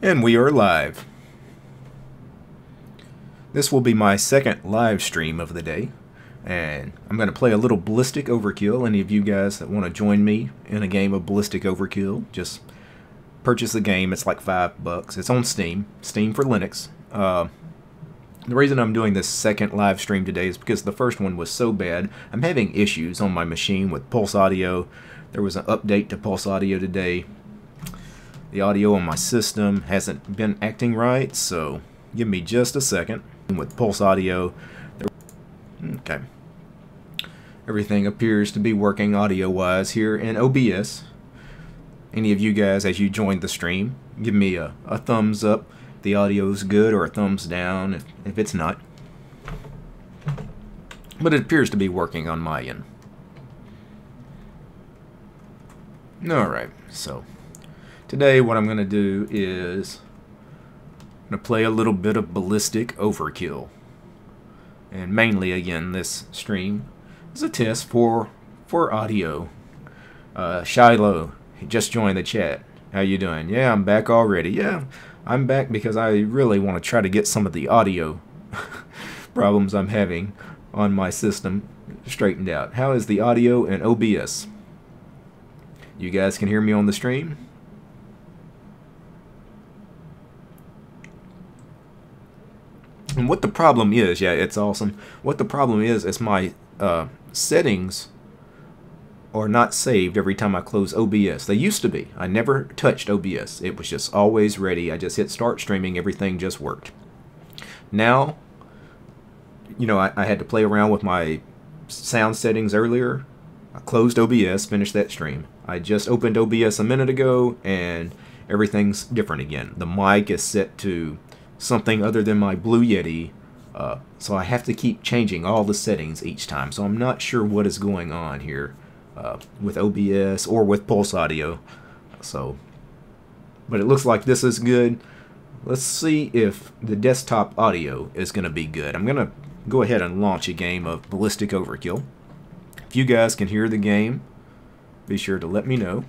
And we are live. This will be my second live stream of the day, and I'm going to play a little Ballistic Overkill. Any of you guys that want to join me in a game of Ballistic Overkill, just purchase the game. It's like $5. It's on Steam for Linux. The reason I'm doing this second live stream today is because the first one was so bad. I'm having issues on my machine with Pulse Audio. There was an update to Pulse Audio today. The audio on my system hasn't been acting right, so give me just a second. With Pulse Audio, okay, everything appears to be working audio-wise here in OBS. Any of you guys, as you joined the stream, give me a thumbs up if the audio's good, or a thumbs down if it's not. But it appears to be working on my end. Alright, so today what I'm going to do is I'm going to play a little bit of Ballistic Overkill. And mainly, again, this stream is a test for audio. Shiloh, he just joined the chat. How you doing? Yeah, I'm back already. Yeah, I'm back because I really want to try to get some of the audio problems I'm having on my system straightened out. How is the audio in OBS? You guys can hear me on the stream? And what the problem is, yeah, it's awesome. What the problem is my settings are not saved every time I close OBS. They used to be. I never touched OBS. It was just always ready. I just hit start streaming. Everything just worked. Now, you know, I had to play around with my sound settings earlier. I closed OBS, finished that stream. I just opened OBS a minute ago, and everything's different again. The mic is set to something other than my Blue Yeti, so I have to keep changing all the settings each time. So I'm not sure what is going on here with OBS or with Pulse Audio. So, but it looks like this is good. Let's see if the desktop audio is going to be good. I'm going to go ahead and launch a game of Ballistic Overkill. If you guys can hear the game, be sure to let me know.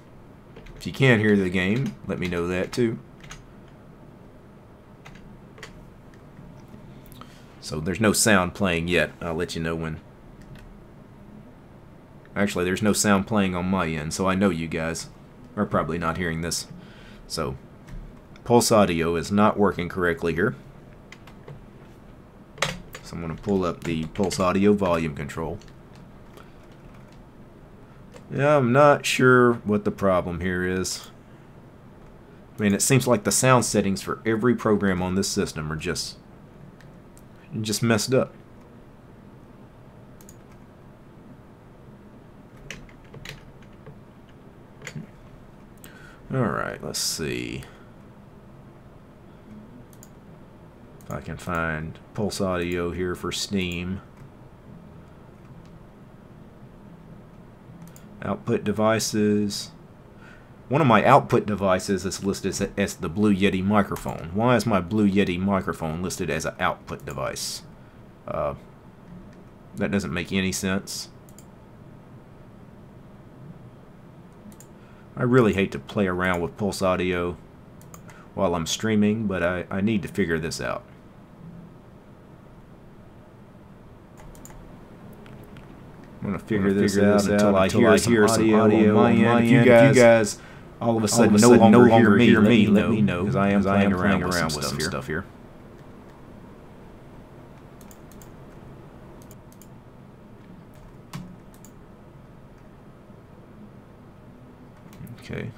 If you can't hear the game, let me know that too. So there's no sound playing yet. I'll let you know when. Actually, there's no sound playing on my end, so I know you guys are probably not hearing this. So Pulse Audio is not working correctly here. So I'm going to pull up the Pulse Audio volume control. Yeah, I'm not sure what the problem here is. I mean, it seems like the sound settings for every program on this system are just messed up. Alright, let's see if I can find Pulse Audio here for Steam. Output devices. One of my output devices is listed as the Blue Yeti microphone. Why is my Blue Yeti microphone listed as an output device? That doesn't make any sense. I really hate to play around with Pulse Audio while I'm streaming, but I need to figure this out. I'm going to figure this out until I hear some audio on my end. If you guys all of a sudden no longer hear me, let me know, because I am playing around with some stuff here. Okay.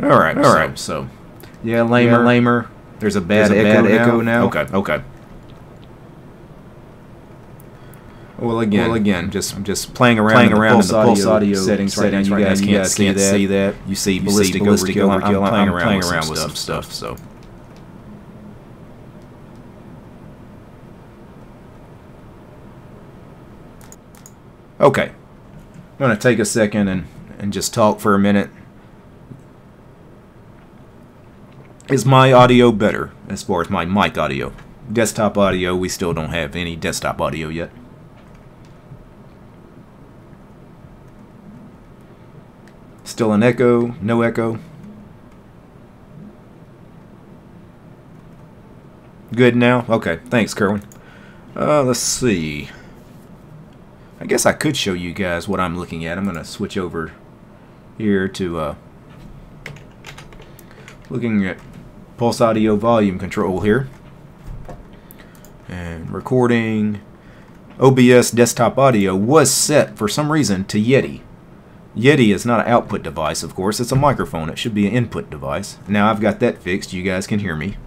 All right. So, yeah, lamer. There's a bad echo now. Okay. Well, again, just playing around in the Pulse Audio settings right now. You guys can't see that. You see Ballistic Overkill. I'm playing around with some stuff. So. Okay. I'm going to take a second and just talk for a minute. Is my audio better as far as my mic audio? Desktop audio, we still don't have any desktop audio yet. Still an echo, no echo. Good now? Okay, thanks, Kerwin. Let's see. I guess I could show you guys what I'm looking at. I'm going to switch over here to looking at pulse audio volume control here. And recording. OBS desktop audio was set for some reason to Yeti. Yeti is not an output device, of course. It's a microphone. It should be an input device. Now I've got that fixed. You guys can hear me.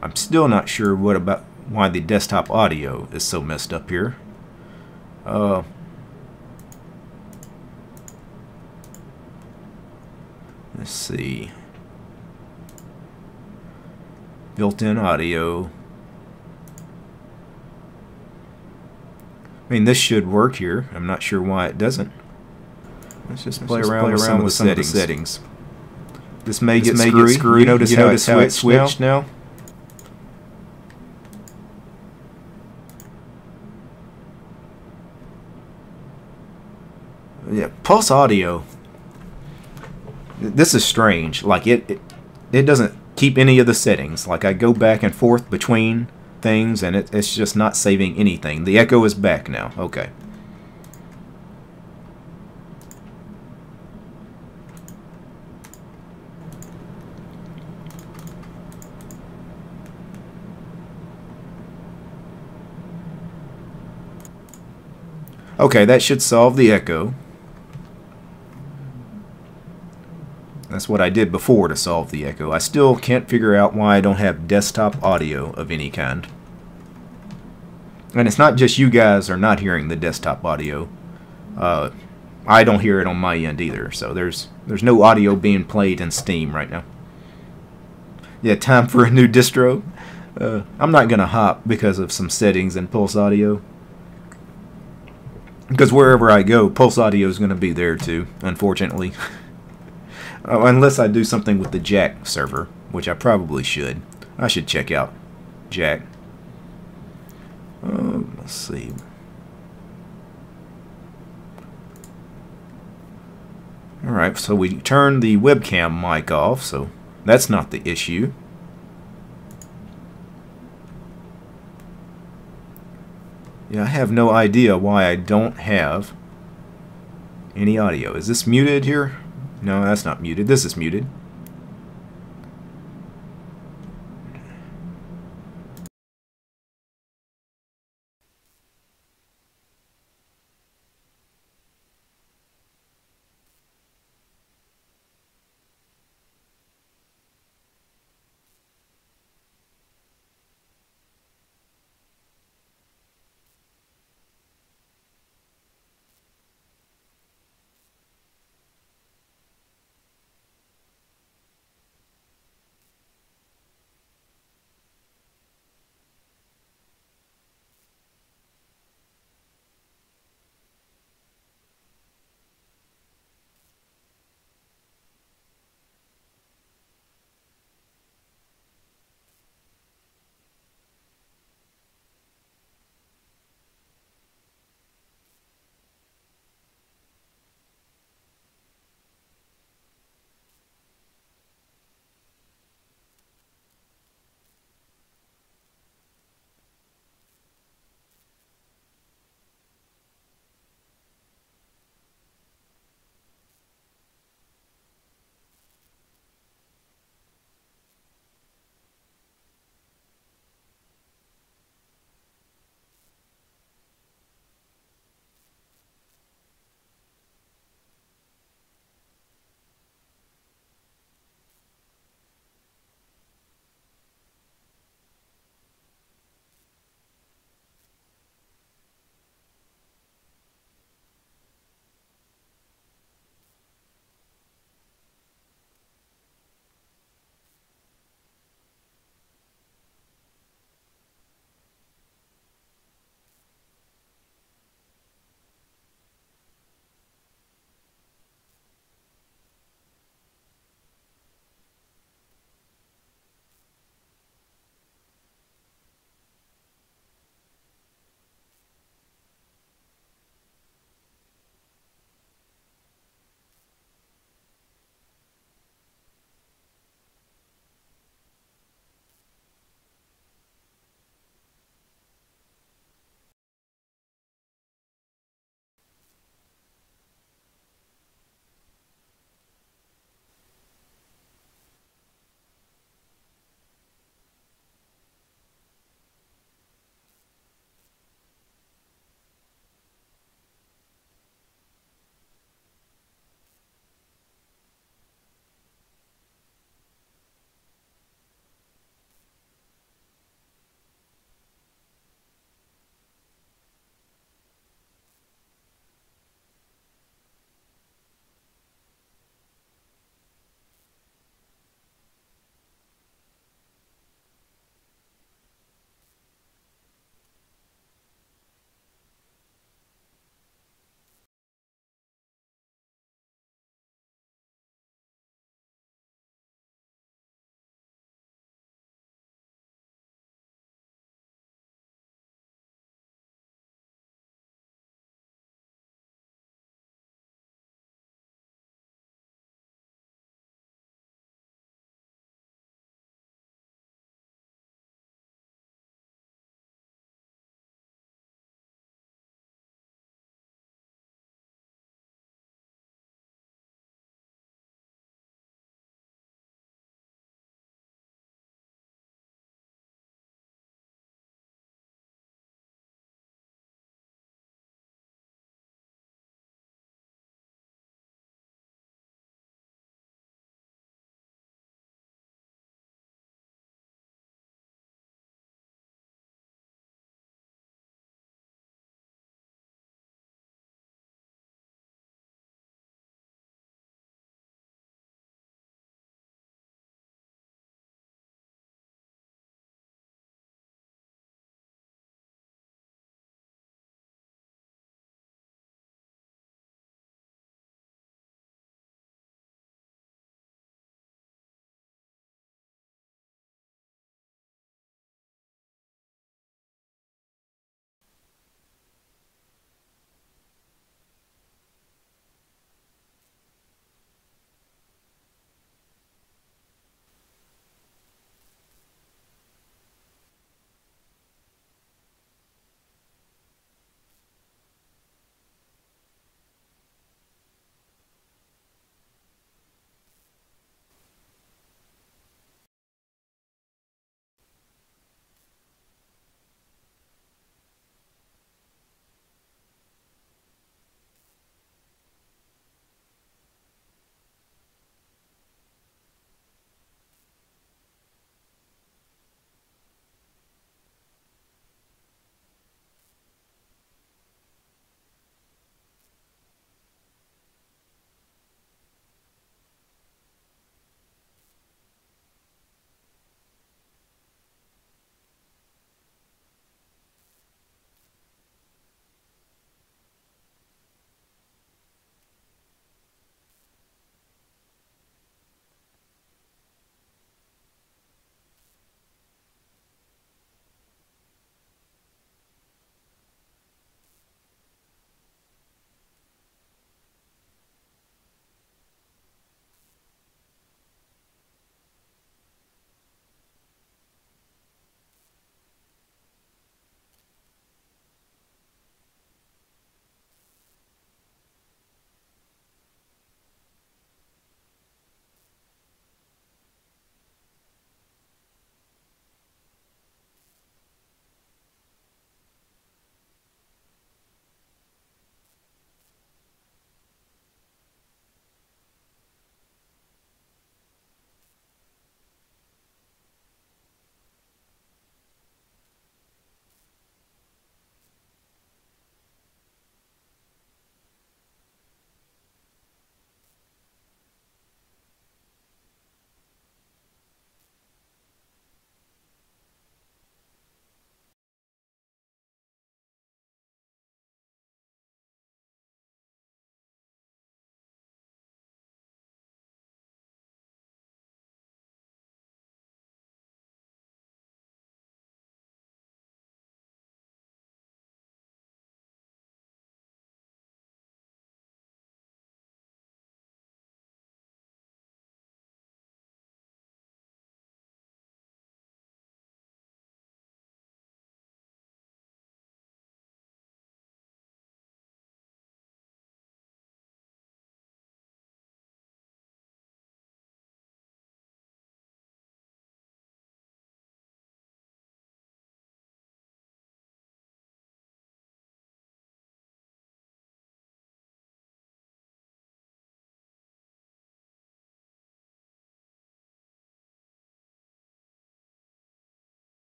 I'm still not sure why the desktop audio is so messed up here. Let's see. Built-in audio. I mean, this should work here. I'm not sure why it doesn't. Let's just play around with some of the settings. This may get screwy. You notice how it switched now? Yeah, pulse audio. This is strange. Like it doesn't keep any of the settings. Like I go back and forth between things, and it's just not saving anything. The echo is back now. Okay. Okay, that should solve the echo. That's what I did before to solve the echo. I still can't figure out why I don't have desktop audio of any kind. And it's not just you guys are not hearing the desktop audio. I don't hear it on my end either. So there's no audio being played in Steam right now. Yeah, time for a new distro. I'm not going to hop because of some settings in Pulse Audio. Because wherever I go, Pulse Audio is going to be there too, unfortunately. Unless I do something with the Jack server, which I probably should. I should check out Jack. Let's see. Alright, so we turned the webcam mic off, so that's not the issue. Yeah, I have no idea why I don't have any audio. Is this muted here? No, that's not muted. This is muted.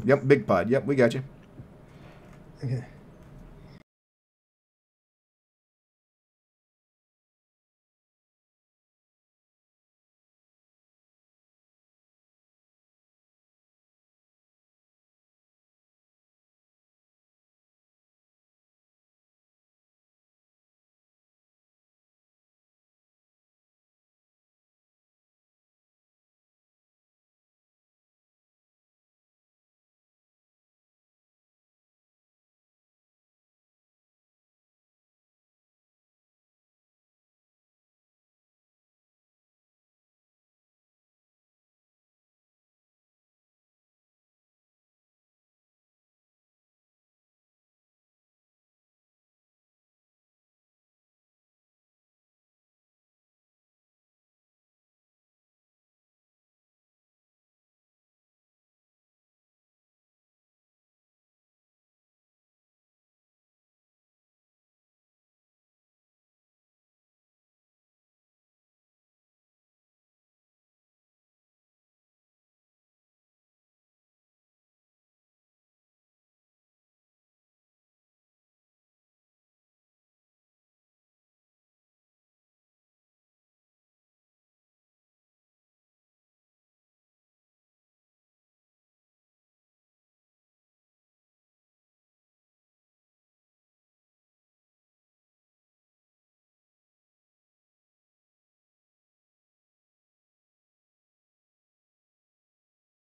Yep, big pod. Yep, we got you. Okay.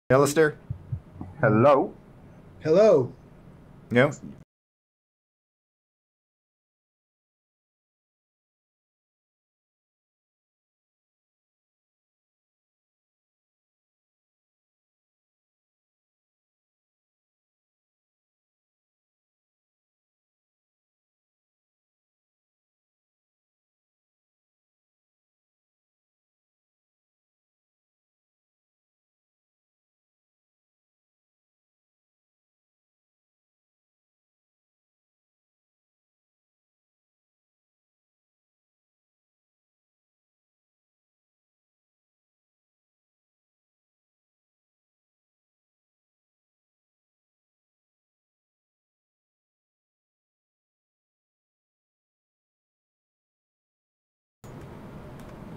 Alistair? Hello. Hello. Yep.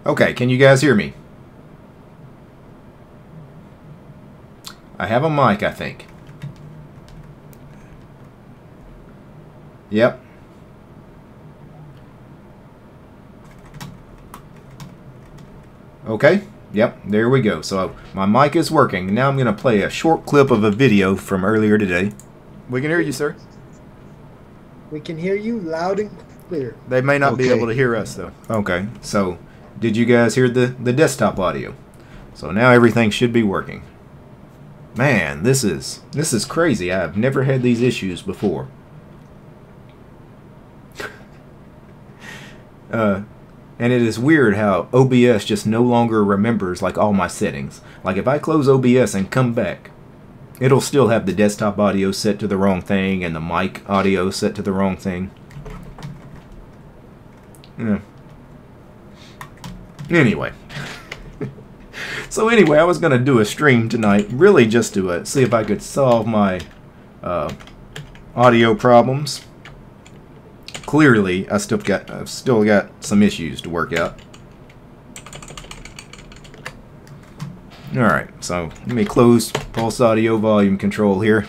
Okay, can you guys hear me? I have a mic, I think. Yep. Okay. Yep, there we go. So my mic is working. Now I'm going to play a short clip of a video from earlier today. We can hear you, sir. We can hear you loud and clear. They may not be able to hear us, though. Okay, so did you guys hear the desktop audio? So now everything should be working. Man, this is crazy. I've never had these issues before. And it is weird how OBS just no longer remembers like all my settings. Like if I close OBS and come back, it'll still have the desktop audio set to the wrong thing and the mic audio set to the wrong thing. Yeah. Anyway. So anyway, I was going to do a stream tonight, really just to see if I could solve my audio problems. Clearly, I've still got some issues to work out. Alright, so let me close Pulse Audio volume control here.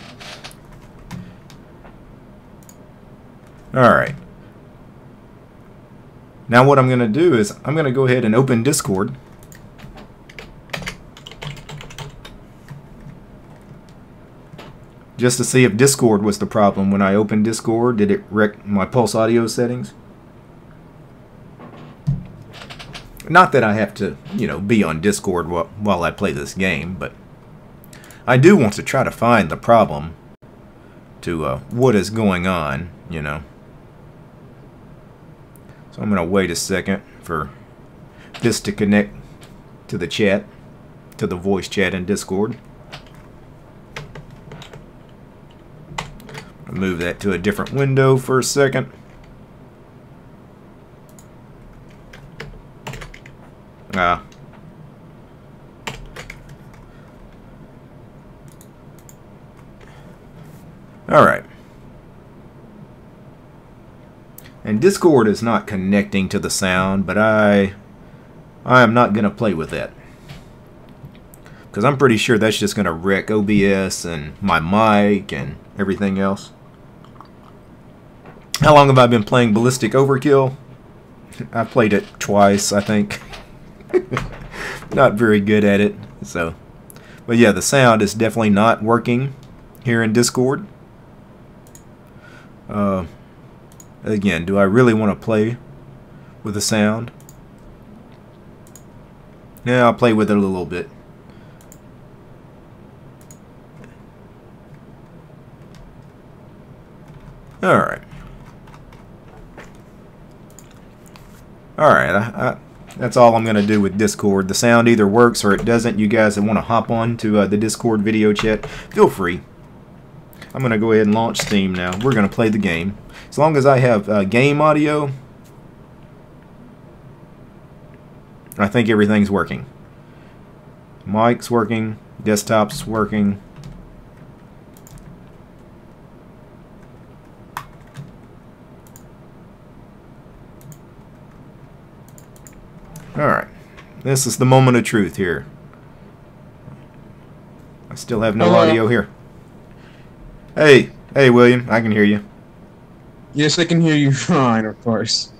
Alright. Now what I'm going to do is I'm going to go ahead and open Discord. Just to see if Discord was the problem. When I opened Discord, did it wreck my Pulse Audio settings? Not that I have to, you know, be on Discord while I play this game, but I do want to try to find the problem to what is going on, you know. So I'm going to wait a second for this to connect to the chat, to the voice chat in Discord. Move that to a different window for a second. Alright. And Discord is not connecting to the sound, but I am not going to play with that. Because I'm pretty sure that's just going to wreck OBS and my mic and everything else. How long have I been playing Ballistic Overkill? I've played it twice, I think. Not very good at it. So, but yeah, the sound is definitely not working here in Discord. Again, do I really want to play with the sound? Yeah, I'll play with it a little bit. Alright. Alright, that's all I'm going to do with Discord. The sound either works or it doesn't. You guys that want to hop on to the Discord video chat, feel free. I'm going to go ahead and launch Steam now. We're going to play the game. As long as I have game audio, I think everything's working. Mic's working, desktop's working. Alright, this is the moment of truth here. I still have no audio here. Hey, William, I can hear you. Yes, I can hear you fine, of course.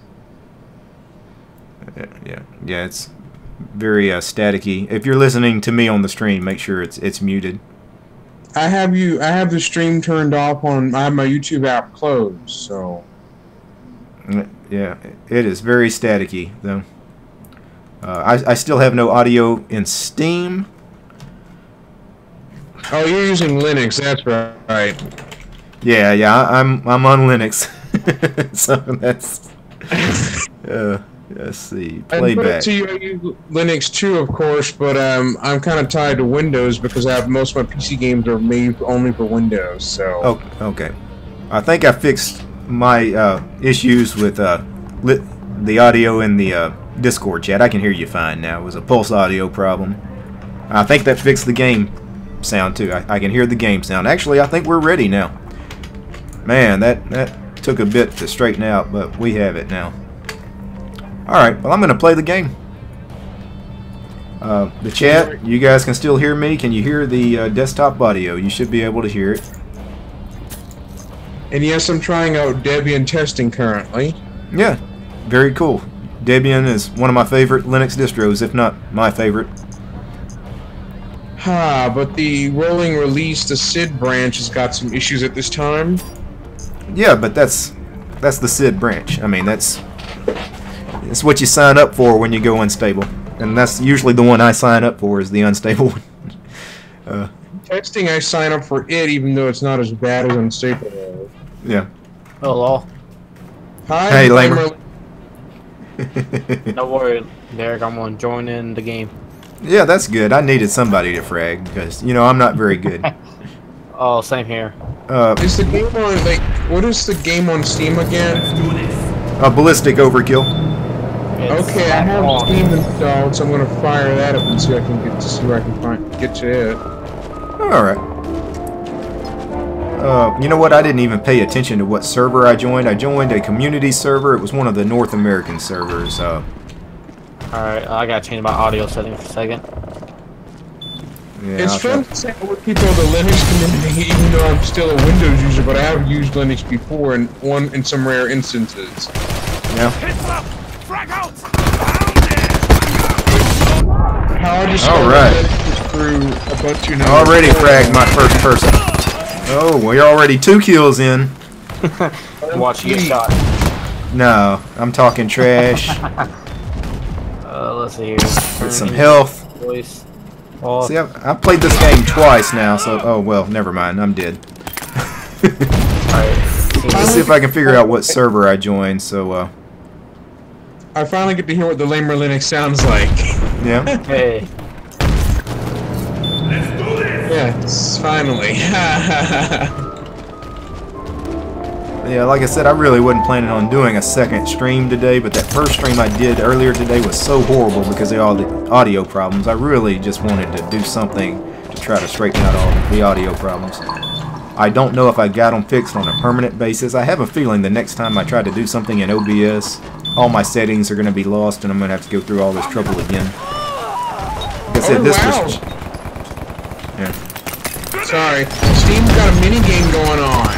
Yeah, it's very staticky. If you're listening to me on the stream, make sure it's muted. I have the stream turned off on. I have my YouTube app closed, so. Yeah, it is very staticky though. I still have no audio in Steam. Oh, you're using Linux. That's right. Yeah, I'm on Linux. So that's. Let's see. Playback. To you, I use Linux too, of course, but I'm kind of tied to Windows because I have most of my PC games are made only for Windows. So. Oh, okay. I think I fixed my issues with the audio in the Discord chat. I can hear you fine now. It was a pulse audio problem. I think that fixed the game sound too. I can hear the game sound. Actually, I think we're ready now. Man, that took a bit to straighten out, but we have it now. Alright, well I'm going to play the game. The chat, you guys can still hear me. Can you hear the desktop audio? You should be able to hear it. And yes, I'm trying out Debian testing currently. Yeah, very cool. Debian is one of my favorite Linux distros, if not my favorite. But the rolling release, the SID branch, has got some issues at this time. Yeah, but that's the SID branch. I mean, that's what you sign up for when you go unstable, and that's usually the one I sign up for is the unstable one. Texting, I sign up for it, even though it's not as bad as unstable. Yeah. Hello. Hi. Hey, Lamer. Don't worry, Derek. I'm gonna join in the game. Yeah, that's good. I needed somebody to frag because I'm not very good. Oh, same here. Is the game on what is the game on Steam again? Ballistic Overkill. Okay, I have Steam installed, so I'm gonna fire that up and see if I can see where I can get to it. All right. You know what? I didn't even pay attention to what server I joined. I joined a community server. It was one of the North American servers. Alright, I gotta change my audio settings for a second. Yeah, it's fun to say with people in the Linux community, even though I'm still a Windows user, but I have used Linux before in some rare instances. Yeah. How I just through a bunch of already fragged my first person. Oh, we're already 2 kills in. Watch you get shot. No, I'm talking trash. Let's see here. With some health. Voice. See, I've played this game twice now, so oh well, never mind. I'm dead. Let's see if I can figure out what server I joined. So I finally get to hear what the Lamer Linux sounds like. Yeah. Hey. Let's do this. Yes, finally. Yeah, like I said, I really wasn't planning on doing a second stream today, but that first stream I did earlier today was so horrible because of all the audio problems. I really just wanted to do something to try to straighten out all the audio problems. I don't know if I got them fixed on a permanent basis. I have a feeling the next time I try to do something in OBS, all my settings are going to be lost and I'm going to have to go through all this trouble again. Like I said, this was... Yeah. Sorry. Steam's got a mini game going on.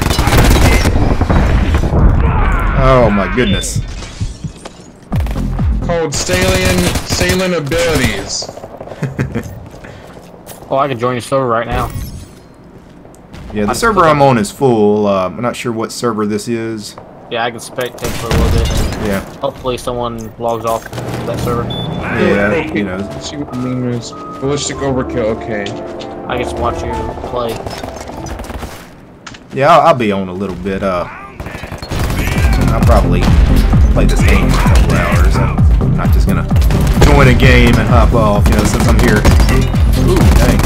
Oh my goodness. Called Salient Abilities. Oh, I can join your server right now. Yeah, the server I'm on is full. I'm not sure what server this is. Yeah, I can spectate for a little bit. Yeah. Hopefully someone logs off that server. Yeah, okay. you know. Let's see what the name is. Ballistic Overkill, okay. I just watch you play. Yeah, I'll be on a little bit. I'll probably play this game for a couple hours. I'm not just gonna join a game and hop off, you know, since I'm here. Ooh, dang.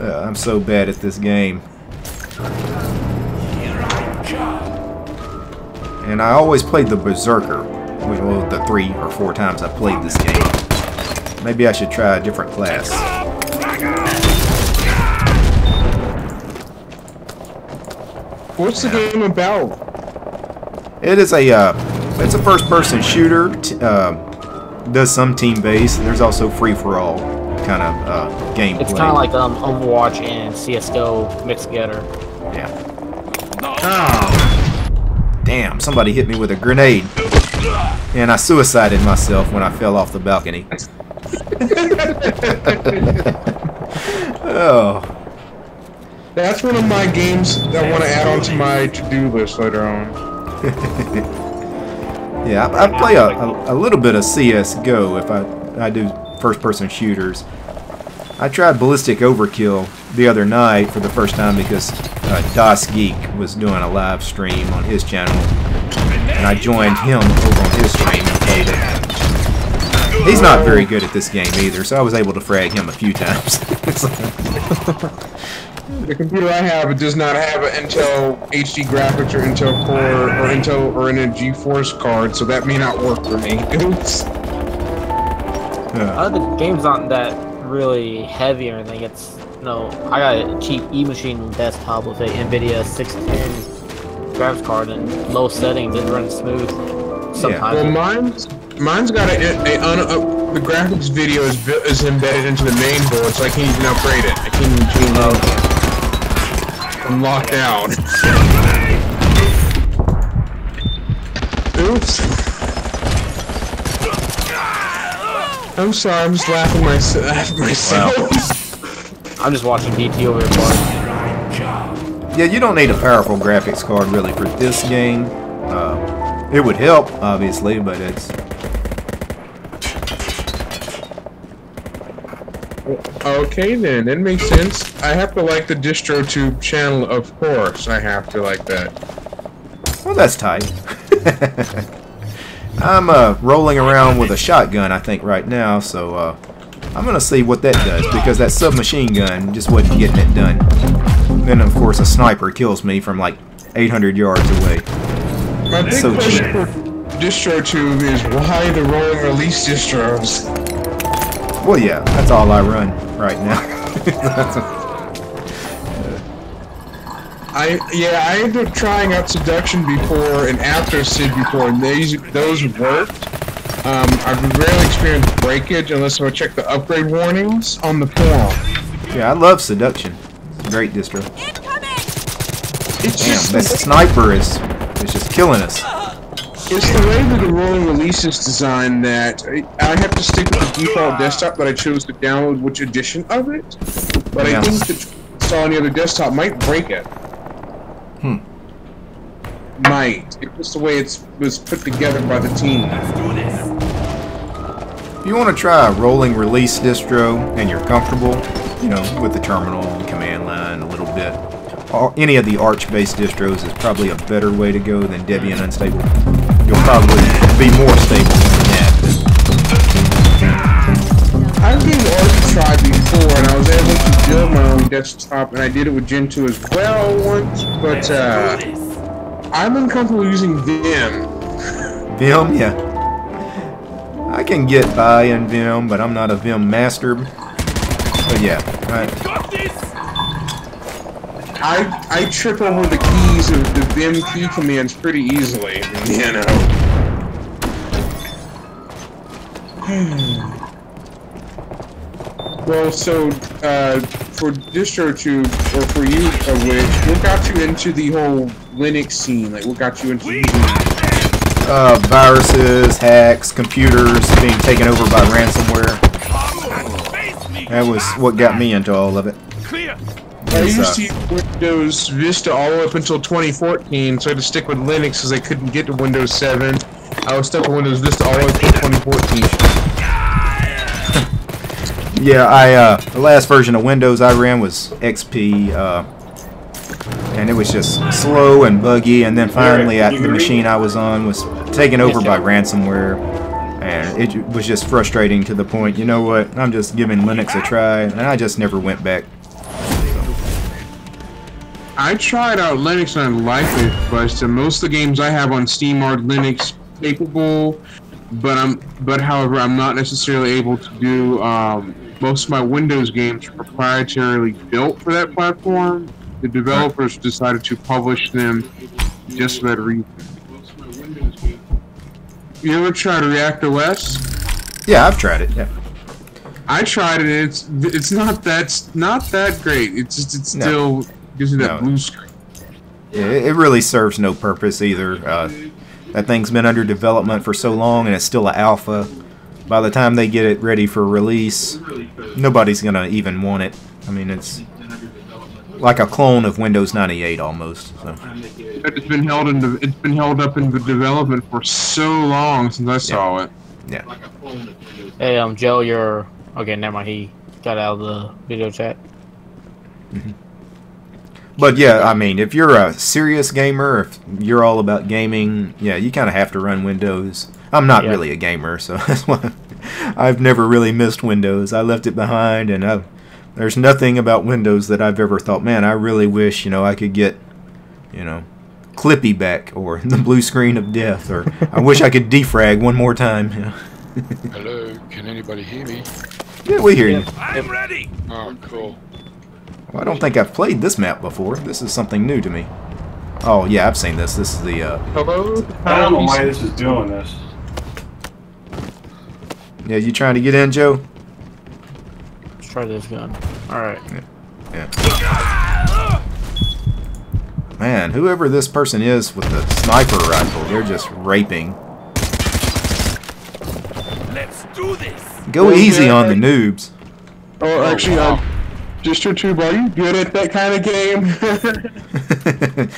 I'm so bad at this game. And I always played the Berserker. Well, the 3 or 4 times I played this game. Maybe I should try a different class. What's the game about? It is a it's a first-person shooter. Does some team-based. There's also free-for-all kind of gameplay. It's kind of like Overwatch and CS:GO mixed together. Yeah. Oh. Damn! Somebody hit me with a grenade, and I suicided myself when I fell off the balcony. Oh. That's one of my games that I want to add onto my to-do list later on. Yeah, I play a little bit of CS:GO if I do first-person shooters. I tried Ballistic Overkill the other night for the first time because DOS Geek was doing a live stream on his channel, and I joined him over on his stream and played it. He's not very good at this game either, so I was able to frag him a few times. The computer I have, it does not have an Intel HD graphics or Intel Core or Intel or a GeForce card, so that may not work for me. Oops. Yeah. The game's not that really heavy or anything. It's I got a cheap E-machine desktop with a NVIDIA 610 graphics card and low settings. It runs smooth. Sometimes. Well, mine's got the graphics video is embedded into the main board, so I can't even upgrade it. I can't even change it. I'm locked out. Oops. I'm sorry, I'm just laughing myself. Wow. I'm just watching DT over here. Yeah, you don't need a powerful graphics card really for this game. It would help, obviously, but it's... Okay then, that makes sense. I have to like the DistroTube channel, of course. I have to like that. Well, that's tight. I'm rolling around with a shotgun, I think, right now, so I'm going to see what that does, because that submachine gun just wasn't getting it done. Then, of course, a sniper kills me from like 800 yards away. My big question for DistroTube is why the roll and release distros? Well, yeah, that's all I run right now. I ended up trying out Seduction before and after Sid before, and those worked. I've rarely experienced breakage unless I check the upgrade warnings on the forum. Yeah, I love Seduction. It's a great distro. It's Damn, just that sniper is just killing us. It's the way that the rolling release is designed that I have to stick with the default desktop that I chose to download which edition of it. But Yeah. I think that installing the other desktop might break it. Might. It's just the way it was put together by the team. If you want to try a rolling release distro and you're comfortable, you know, with the terminal and command line a little bit, any of the Arch-based distros is probably a better way to go than Debian Unstable. You'll probably be more stable than that. I've given Arch a try before, and I was able to build my own desktop, and I did it with Gen 2 as well once, but I'm uncomfortable using Vim. Vim, yeah. I can get by in Vim, but I'm not a Vim master. But yeah, I trip over the keys of the Vim key commands pretty easily, you know. Well, so for DistroTube, or for you, Witch, what got you into the whole Linux scene? Like, what got you into using viruses, hacks, computers being taken over by ransomware. That was what got me into all of it. I used to use Windows Vista all the way up until 2014, so I had to stick with Linux because I couldn't get to Windows 7. I was stuck with Windows Vista all the way until 2014. Yeah, the last version of Windows I ran was XP, and it was just slow and buggy, and then finally the machine I was on was taken over by ransomware, and it was just frustrating to the point, you know what, I'm just giving Linux a try, and I just never went back. I tried out Linux and I liked it, but most of the games I have on Steam are Linux capable, but however, I'm not necessarily able to do most of my Windows games are proprietarily built for that platform. The developers decided to publish them just for that reason. You ever tried React OS? Yeah, I've tried it. Yeah, I tried it. It's not that great. It's still gives you that blue screen. Yeah, it really serves no purpose either. That thing's been under development for so long, and it's still an alpha. By the time they get it ready for release, nobody's gonna even want it. I mean, it's like a clone of Windows 98 almost. So. It's been held up in development for so long since I saw it. Yeah. Hey, Joe, you're okay. Never mind. He got out of the video chat. But yeah, I mean, if you're a serious gamer, if you're all about gaming, yeah, you kind of have to run Windows. I'm not really a gamer, so that's why I've never really missed Windows. I left it behind, and there's nothing about Windows that I've ever thought, man, I really wish, I could get, Clippy back, or the blue screen of death, or I wish I could defrag one more time. Hello, can anybody hear me? Yeah, we hear you. I'm ready. Oh, cool. Well, I don't think I've played this map before. This is something new to me. Oh, yeah, I've seen this. This is the, Hello? I don't know why this is doing this. Yeah, you trying to get in, Joe? Let's try this gun. Alright. Yeah. Man, whoever this person is with the sniper rifle, they're just raping. Let's do this. Go easy on the noobs. Oh, actually, DistroTube, are you good at that kind of game?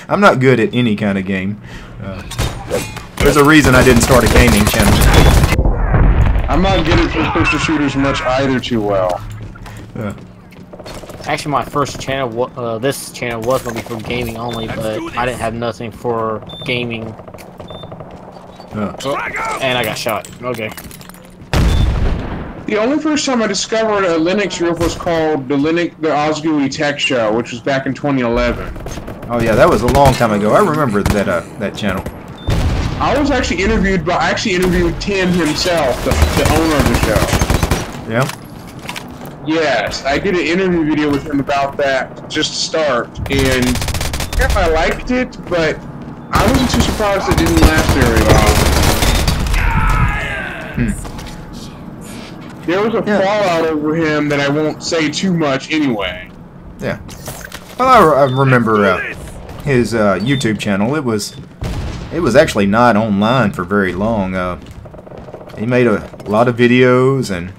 I'm not good at any kind of game. There's a reason I didn't start a gaming channel. I'm not good at first-person shooters much either too well. Actually, my first channel, this channel was going to be for gaming only, but I didn't have nothing for gaming. And I got shot. Okay. The only first time I discovered a Linux group was called the Osgooey Tech Show, which was back in 2011. Oh yeah, that was a long time ago. I remember that channel. I was actually interviewed Tim himself, the owner of the show. Yeah? Yes, I did an interview video with him about that just to start, and I liked it, but I wasn't too surprised it didn't last very long. There was a fallout over him that I won't say too much anyway. Yeah. Well, I remember his YouTube channel. It was actually not online for very long. He made a lot of videos and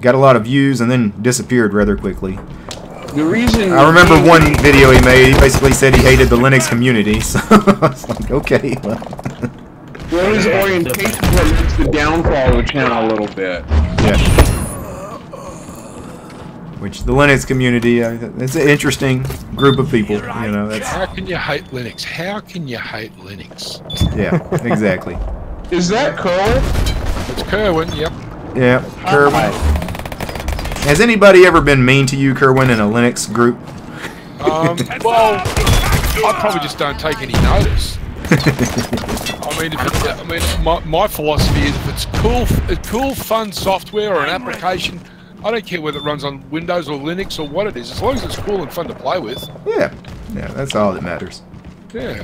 got a lot of views and then disappeared rather quickly. The reason I remember one video he made, he basically said he hated the Linux community, so I was like, okay. Well, his orientation makes the downfall of the channel a little bit. Yeah. Which the Linux community, it's an interesting group of people, That's, how can you hate Linux? How can you hate Linux? Yeah, exactly. Is that Kerwin? It's Kerwin, yep. Yeah, Kerwin. Has anybody ever been mean to you, Kerwin, in a Linux group? Well, I probably just don't take any notice. My philosophy is if it's cool, fun software or an application, I don't care whether it runs on Windows or Linux or what it is, as long as it's cool and fun to play with. Yeah, that's all that matters. Yeah.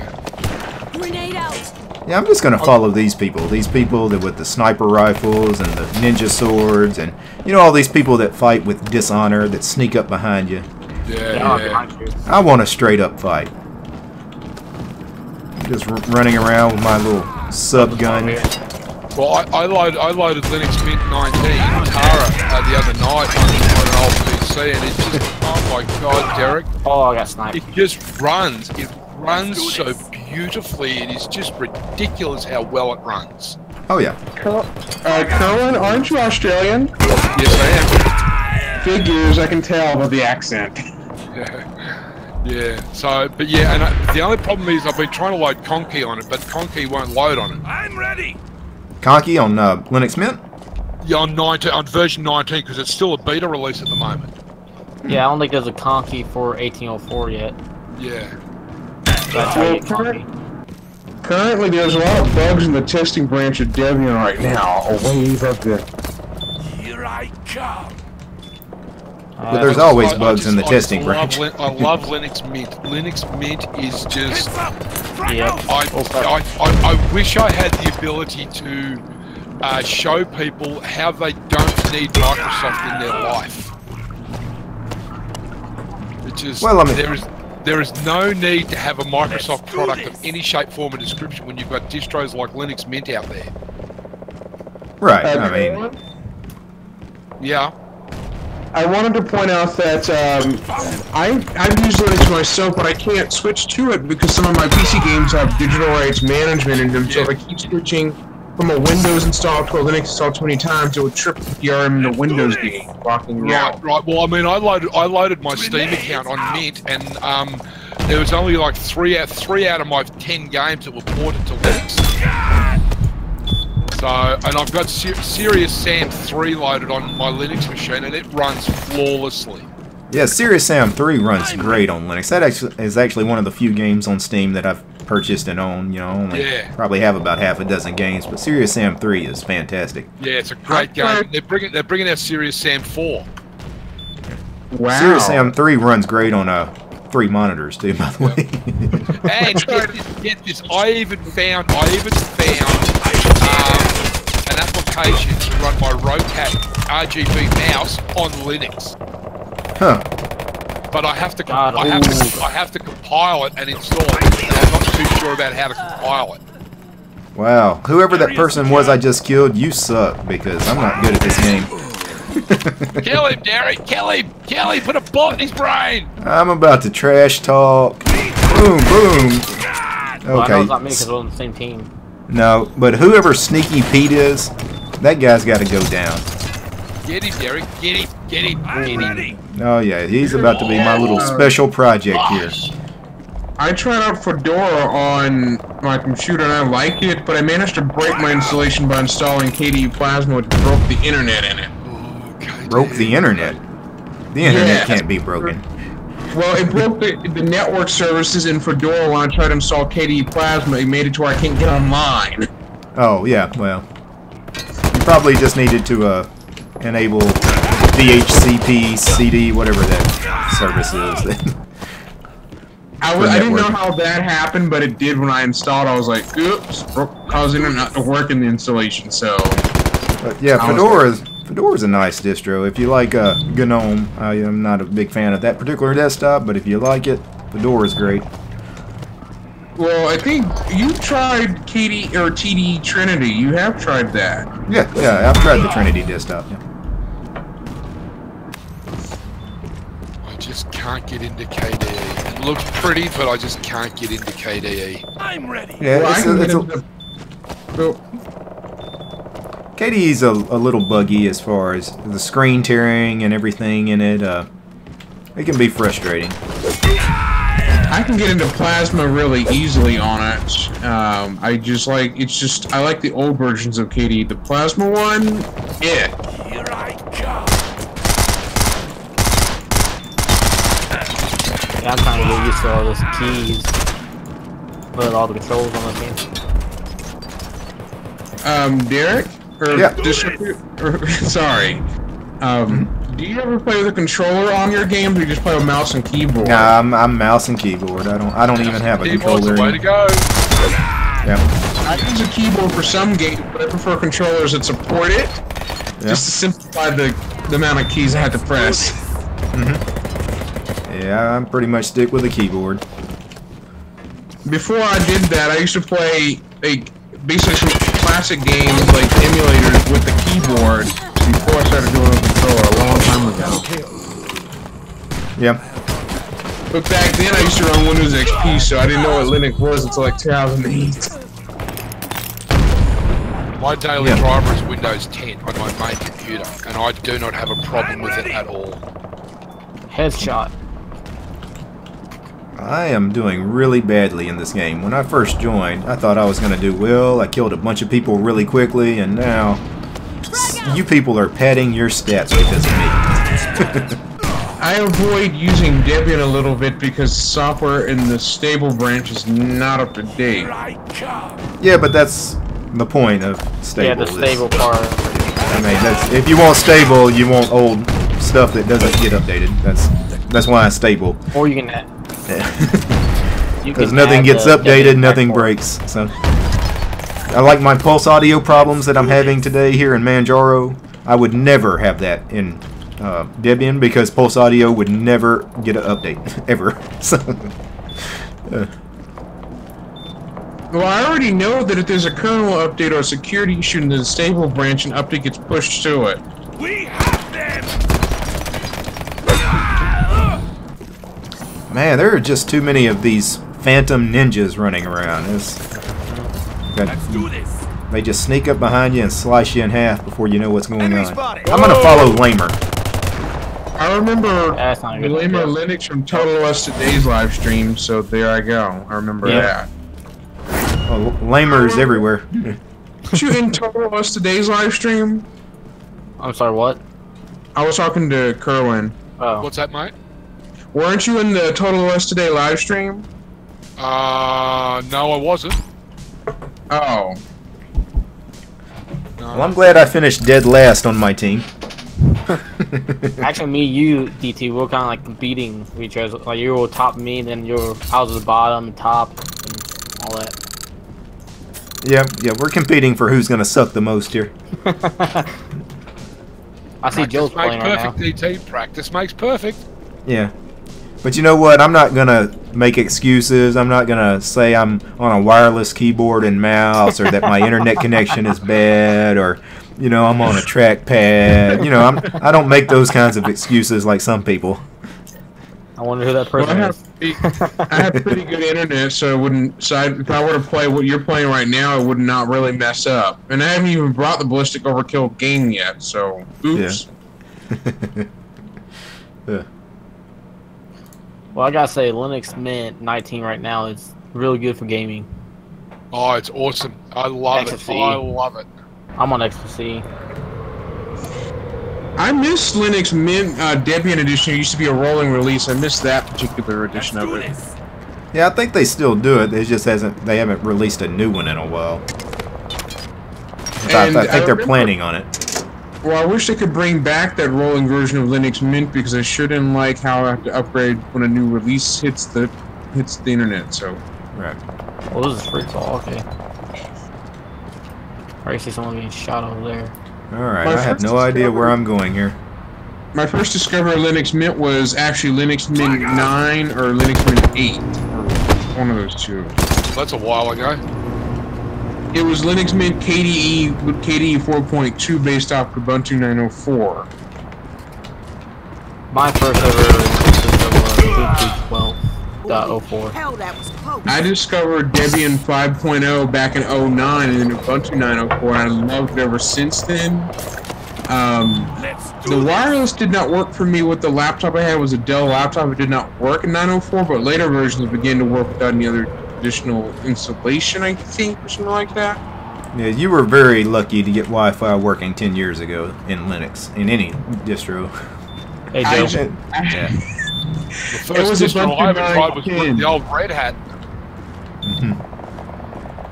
Grenade out. Yeah, I'm just gonna follow these people. These people that with the sniper rifles and the ninja swords, and you know all these people that fight with dishonor, that sneak up behind you. Yeah. I want a straight up fight. Just running around with my little sub gun. Well, I loaded Linux Mint 19 Tara the other night on an old PC, and it's just, oh my god, Derek. Oh, I got sniped. It just runs. It runs so beautifully. It is just ridiculous how well it runs. Oh yeah. Kerwin, aren't you Australian? Yes, I Figures, I can tell by the accent. am. Yeah. So, but yeah, and the only problem is I've been trying to load Conky on it, but Conky won't load on it. I'm ready. Conky on Linux Mint? Yeah, on version 19, because it's still a beta release at the moment. Yeah, I don't think there's a Conky for 1804 yet. Yeah. That's how you get Conky. Currently, there's a lot of bugs in the testing branch of Debian right now. A wave of the... Here I come. But there's always bugs in the testing branch. I love Linux Mint. Linux Mint is just... Yep. I wish I had the ability to show people how they don't need Microsoft in their life. It's just, well, I mean, there is no need to have a Microsoft product of any shape, form, or description when you've got distros like Linux Mint out there. Right, I mean... Yeah. I wanted to point out that I've used Linux myself, but I can't switch to it because some of my PC games have digital rights management in them. So if I keep switching from a Windows install to a Linux install too many times, it would trip the DRM in the Windows game, blocking me out. Right. Well, I mean, I loaded my Steam account on Mint, and there was only like three out of my 10 games that were ported to Linux. So, and I've got Serious Sam 3 loaded on my Linux machine, and it runs flawlessly. Yeah, Serious Sam 3 runs great on Linux. That is actually one of the few games on Steam that I've purchased and own. You know, only probably have about half a dozen games, but Serious Sam 3 is fantastic. Yeah, it's a great game. They're bringing out Serious Sam 4. Wow. Serious Sam 3 runs great on 3 monitors too, by the way. And get this, I even found an application to run my Rocat RGB mouse on Linux. Huh. But I have to compile it and install it. And I'm not too sure about how to compile it. Wow. Whoever that person was I just killed, you suck, because I'm not good at this game. Kill him, Derek! Kill him! Kill him! Put a bullet in his brain! I'm about to trash talk. Boom, boom. Well, I know Okay. it's not me because we're on the same team. No, but whoever Sneaky Pete is, that guy's got to go down. Get him, Derek! Get him! Get him! Get him! Oh yeah, he's about to be my little special project here. I tried out Fedora on my computer and I like it, but I managed to break my installation by installing KDE Plasma, which broke the internet in it. Broke the internet? The internet can't be broken. Well, it broke the network services in Fedora when I tried to install KDE Plasma. It made it to where I can't get online. Oh yeah, well, you probably just needed to enable DHCP CD, whatever that service is. I didn't know how that happened, but it did when I installed. I was like, oops, causing it not to work in the installation. So, but yeah, Fedora's a nice distro. If you like GNOME, I am not a big fan of that particular desktop, but if you like it, Fedora's great. well, I think you tried KDE or TD Trinity. You have tried that. Yeah, I've tried the Trinity desktop. Yeah. I just can't get into KDE. It looks pretty, but I just can't get into KDE. I'm ready. Yeah, Well, KDE's a little buggy as far as the screen tearing and everything in it. It can be frustrating. I can get into Plasma really easily on it. I like the old versions of KDE. The Plasma one, Here I come. Yeah, I'm trying to get used to all those keys. with all the controls on the game. Derek? Or Yeah. Sorry. Do you ever play with a controller on your game, or do you just play with mouse and keyboard? Nah, I'm mouse and keyboard. I don't even have a Keyboard's controller. the way to go. Yeah. I use a keyboard for some games, but I prefer controllers that support it, just to simplify the amount of keys I had to press. Yeah, I'm pretty much stick with a keyboard. Before I did that, I used to play basically some classic games like emulators with the keyboard before I started doing a controller a long time ago. Yeah. But back then I used to run Windows XP, so I didn't know what Linux was until like 2008. My daily driver is Windows 10 on my main computer, and I do not have a problem with it at all. Headshot. I am doing really badly in this game. When I first joined, I thought I was going to do well. I killed a bunch of people really quickly, and now you people are padding your stats because of me. I avoid using Debian a little bit because software in the stable branch is not up to date. Yeah, but that's the point of stable. Yeah, the stable part. I mean, if you want stable, you want old stuff that doesn't get updated. That's why it's stable. Or you can. Because nothing gets updated, nothing breaks. So I like my pulse audio problems that I'm having today here in Manjaro. I would never have that in Debian because pulse audio would never get an update ever. So. Well, I already know that if there's a kernel update or a security issue in the stable branch, an update gets pushed to it. We have them. Man, there are just too many of these phantom ninjas running around. Let's do this. They just sneak up behind you and slice you in half before you know what's going Enemy on. spotted. I'm gonna follow Lamer. I remember That's not a good Lamer idea. Linux from Total Us Today's live stream, so there I go. I remember that. Oh, Lamer's everywhere. Weren't you in Total Us Today's live stream? I'm sorry, what? I was talking to Kerwin. Oh. What's that, mate? Weren't you in the Total Us Today live stream? No, I wasn't. Oh. No. Well, I'm glad I finished dead last on my team. Actually, me, you, DT, we're kind of like competing with each other. Like you were top me, then I was at the bottom, top, and all that. Yeah, we're competing for who's gonna suck the most here. I see Joe's Practice playing right now. makes perfect, DT. Practice makes perfect. Yeah. But you know what? I'm not gonna make excuses. I'm not gonna say I'm on a wireless keyboard and mouse, or that my internet connection is bad, or you know I'm on a trackpad. You know, I don't make those kinds of excuses like some people. I wonder who that person is. I have pretty good internet, so it wouldn't. So if I were to play what you're playing right now, it would not really mess up. And I haven't even brought the Ballistic Overkill game yet, so oops. Yeah. Well, I gotta say, Linux Mint 19 right now is really good for gaming. Oh, it's awesome. I love XFC. it. I love it. I'm on XFC. I miss Linux Mint Debian edition. It used to be a rolling release. I missed that particular edition of it. Yeah, I think they still do it. They haven't released a new one in a while. I think they're planning on it. Well, I wish they could bring back that rolling version of Linux Mint because I sure didn't like how I have to upgrade when a new release hits the internet. So. Right. Well, this is free fall. Okay. I see someone getting shot over there. Alright, I have no idea where I'm going here. My first discovery of Linux Mint was actually Linux Mint 9 or Linux Mint 8. Or one of those two. That's a while ago. It was Linux Mint KDE with KDE 4.2 based off Ubuntu 904. My first ever instance of Ubuntu 12.04. Hell, that was close. I discovered Debian 5.0 back in 09 and then Ubuntu 904, and I loved it ever since then. The wireless did not work for me with the laptop I had. It was a Dell laptop. It did not work in 904, but later versions began to work without any other additional installation, I think, or something like that. Yeah, you were very lucky to get Wi-Fi working 10 years ago in Linux, in any distro. Hey, Joe. Yeah. The first was a distro bunch I of ever tried was 910. the old Red Hat. Mhm.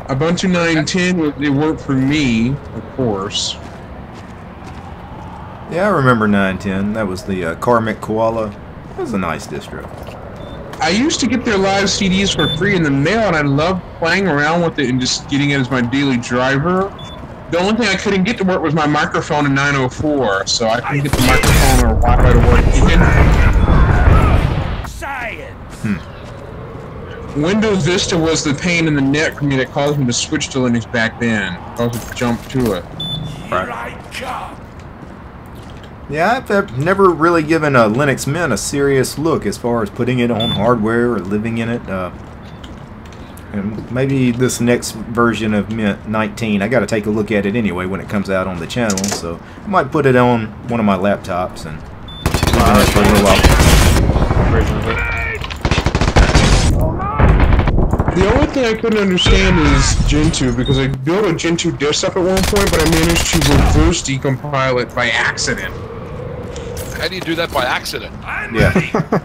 Ubuntu 9.10, it worked for me, of course. Yeah, I remember 9.10. That was the Karmic Koala. That was a nice distro. I used to get their live CDs for free in the mail, and I loved playing around with it and just getting it as my daily driver. The only thing I couldn't get to work was my microphone in 904, so I couldn't get the microphone or Wi-Fi to work either. Windows Vista was the pain in the neck for me that caused me to switch to Linux back then. I was to jump to it. Right. Yeah, I've never really given a Linux Mint a serious look as far as putting it on hardware or living in it. And maybe this next version of Mint 19, I got to take a look at it anyway when it comes out on the channel. So I might put it on one of my laptops and live in it for a little while. The only thing I couldn't understand is Gentoo, because I built a Gentoo desktop at one point, but I managed to reverse decompile it by accident. How do you do that by accident? Yeah.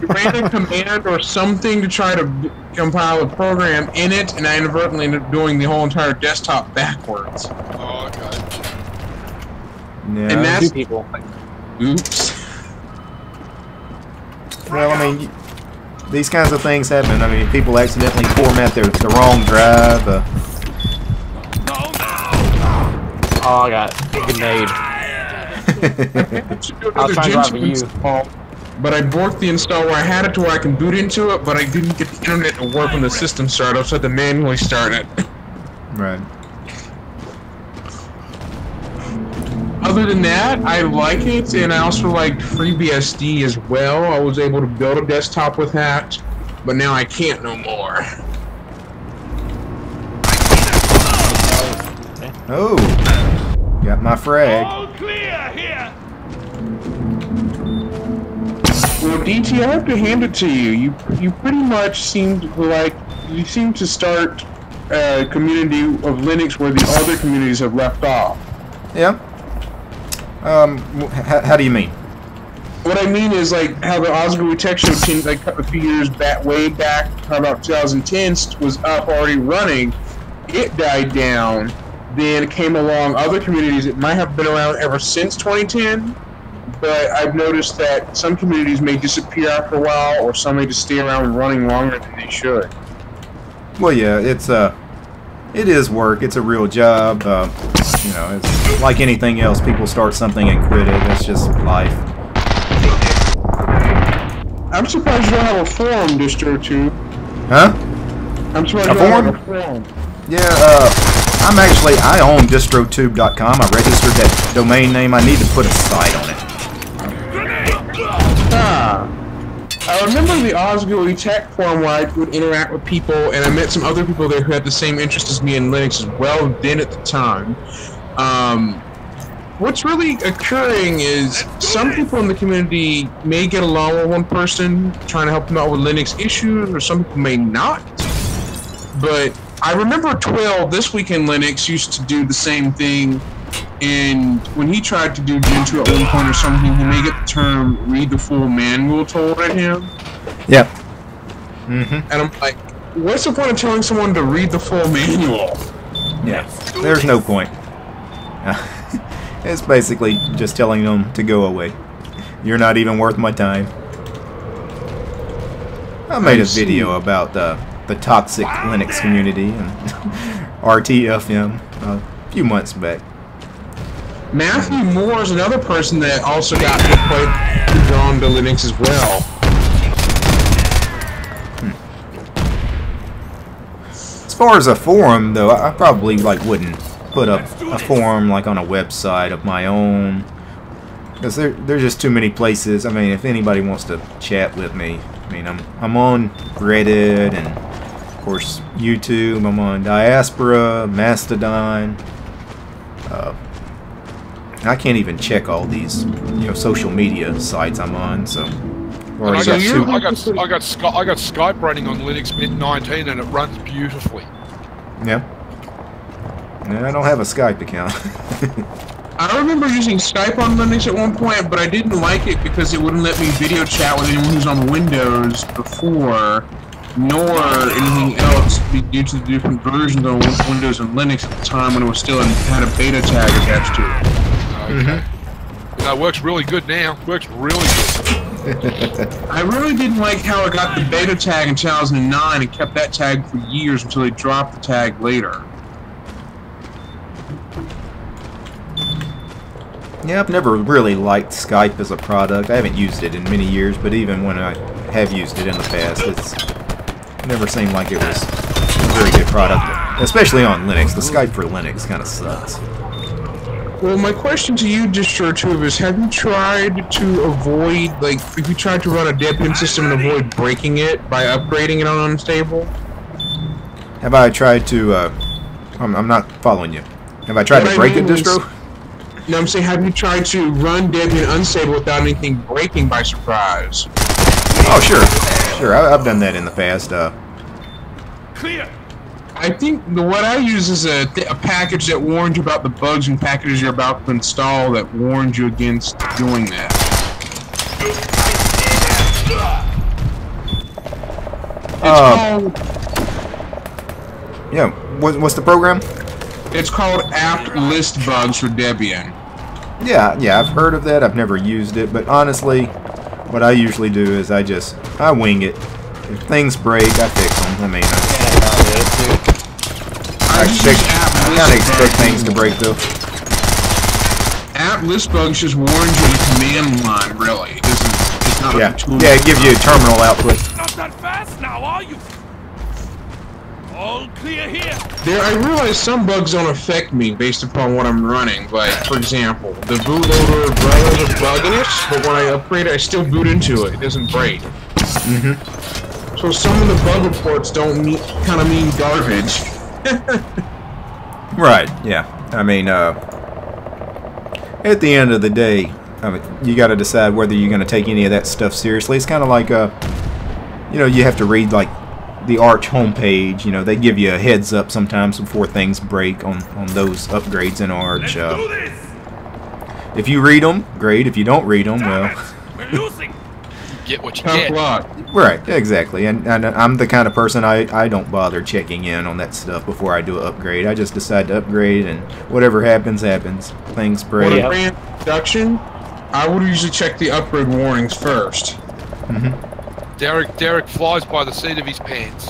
You ran a command or something to try to compile a program in it, and I inadvertently ended up doing the whole entire desktop backwards. Oh, okay. Yeah. And that's... people. Oops. Well, I mean, these kinds of things happen. I mean, people accidentally format the wrong drive. Oh, I got a grenade. I'll try and drive you. But I borked the install where I had it to where I can boot into it, but I didn't get the internet to work when the system started, so I had to manually start it. Right. Other than that, I like it, and I also liked FreeBSD as well. I was able to build a desktop with that, but now I can't no more. Oh, got my frag. All clear here. Well, DT, I have to hand it to you. You pretty much seemed like you seem to start a community of Linux where the other communities have left off. Yeah. How do you mean? What I mean is like how the Oscar Tech Show team, like a few years back, way back, about 2010, was up already running. It died down. Then came along other communities that might have been around ever since 2010. But I've noticed that some communities may disappear after a while, or some may just stay around running longer than they should. Well, yeah, it is work. It's a real job. You know, it's like anything else. People start something and quit it. That's just life. I'm surprised you don't have a forum, DistroTube. Huh? I'm surprised you don't have a forum. Yeah, I own DistroTube.com. I registered that domain name. I need to put a site on it. I remember the Osgo Tech forum where I would interact with people, and I met some other people there who had the same interest as me in Linux as well, then at the time. What's really occurring is some people in the community may get along with one person trying to help them out with Linux issues, or some people may not. But I remember 12 This Week in Linux used to do the same thing. And when he tried to do Gentoo at one point or something, he may get the term "read the full manual" told at him. Yep. And I'm like, what's the point of telling someone to read the full manual? Yeah, there's no point. It's basically just telling them to go away. You're not even worth my time. I made a video about the toxic Linux community and RTFM a few months back. Matthew Moore is another person that also got quite drawn to Linux as well. As far as a forum, though, I probably wouldn't put up a forum like on a website of my own, because there's just too many places. I mean, if anybody wants to chat with me, I mean, I'm on Reddit and of course YouTube. I'm on DIASPORA, MASTODON. I can't even check all these, social media sites I'm on. So, I got Skype running on Linux Mint 19, and it runs beautifully. Yeah. No, I don't have a Skype account. I remember using Skype on Linux at one point, but I didn't like it because it wouldn't let me video chat with anyone who's on Windows before. nor anything else due to the different versions on Windows and Linux at the time when it was still had a beta tag attached to it. Okay. That works really good now. Works really good. I really didn't like how I got the beta tag in 2009 and kept that tag for years until they dropped the tag later. Yeah, I've never really liked Skype as a product. I haven't used it in many years, but even when I have used it in the past, it's never seemed like it was a very good product, especially on Linux. The Skype for Linux kind of sucks. Well, my question to you, DistroTube, is have you tried to avoid, like, if you tried to run a Debian system and avoid breaking it by upgrading it on Unstable? Have I tried to, I'm not following you. Have I tried to break a distro? No, I'm saying, have you tried to run Debian Unstable without anything breaking by surprise? Oh, sure. Sure, I've done that in the past. Clear. I think what I use is a package that warns you about the bugs and packages you're about to install that warns you against doing that. Yeah, what's the program? It's called apt list bugs for Debian. Yeah, I've heard of that. I've never used it, but honestly, what I usually do is I wing it. If things break, I fix them. I mean, I kind of expect things to break though. Apt list bugs just warns you the command line, really. It's not a tool. Yeah, it gives you a terminal output. Not that fast now, are you? All clear here. I realize some bugs don't affect me based upon what I'm running. Like, for example, the bootloader browser is bugging it, but when I upgrade it, I still boot into it. It doesn't break. So some of the bug reports don't kind of mean garbage. Right, yeah. I mean, at the end of the day, you got to decide whether you're going to take any of that stuff seriously. It's kind of like, you know, you have to read, like, the Arch homepage. You know, they give you a heads up sometimes before things break on those upgrades in Arch. If you read them, great. If you don't read them, well... We're losing. Get what you Tough get. luck. Right, exactly. And I'm the kind of person, I don't bother checking in on that stuff before I do an upgrade. I just decide to upgrade, and whatever happens, happens. Things break. When I ran production, I would usually check the upgrade warnings first. Derek flies by the seat of his pants.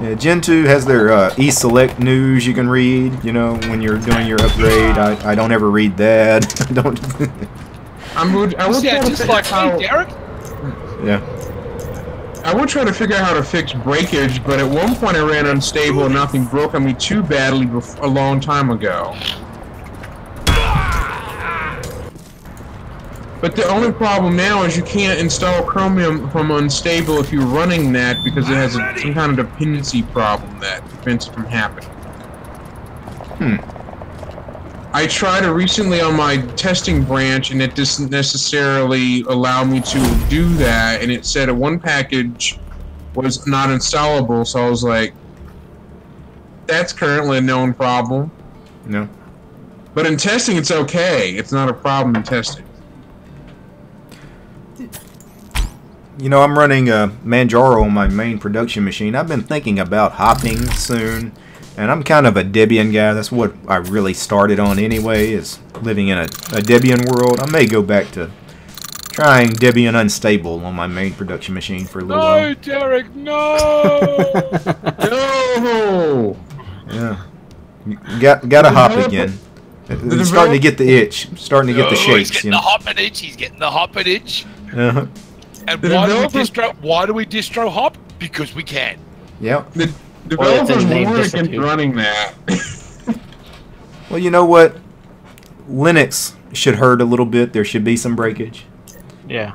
Yeah, Gen 2 has their e-select news you can read, you know, when you're doing your upgrade. I don't ever read that. I don't... I would Yeah, just like me, Derek. Yeah. I would try to figure out how to fix breakage, but at one point I ran unstable and nothing broke on me too badly a long time ago. But the only problem now is you can't install Chromium from unstable if you're running that because it has some kind of dependency problem that prevents it from happening. I tried it recently on my testing branch and it doesn't necessarily allow me to do that, and it said one package was not installable, so I was like, that's currently a known problem. No. But in testing it's okay. It's not a problem in testing. You know, I'm running Manjaro on my main production machine. I've been thinking about hopping soon, and I'm kind of a Debian guy. That's what I really started on anyway, is living in a Debian world. I may go back to trying Debian Unstable on my main production machine for a little while. No, Derek, no! No! Yeah. Got to hop again. It's starting to get the itch. Starting to get the shakes. He's getting the hopping itch. He's getting the hopping itch. Uh-huh. And why do we distro hop? Because we can. Yep. The developers warn against running that. Well, you know what? Linux should hurt a little bit. There should be some breakage. Yeah.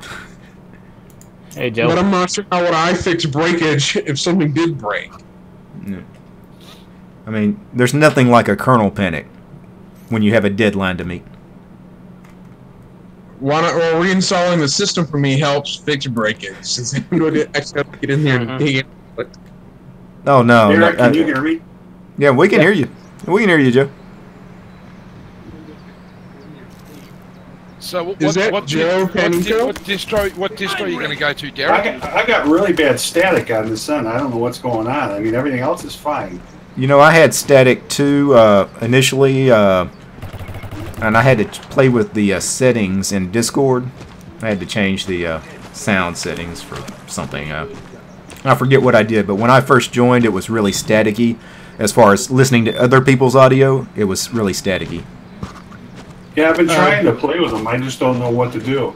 Hey, Joe. But I'm not sure how would I fix breakage if something did break. Yeah. I mean, there's nothing like a kernel panic when you have a deadline to meet. Why not? Well, reinstalling the system for me helps fix breakage. Since I have to get in there and dig it. Oh no! Derek, can you hear me? Yeah, we can hear you. We can hear you, Joe. So what Joe Panico? what distro are you going to go to, Derek? I got really bad static on the Sun. I don't know what's going on. I mean, everything else is fine. You know, I had static too initially, and I had to play with the settings in Discord. I had to change the sound settings for something. I forget what I did, but when I first joined, it was really staticky. As far as listening to other people's audio, it was really staticky. Yeah, I've been trying to play with them. I just don't know what to do.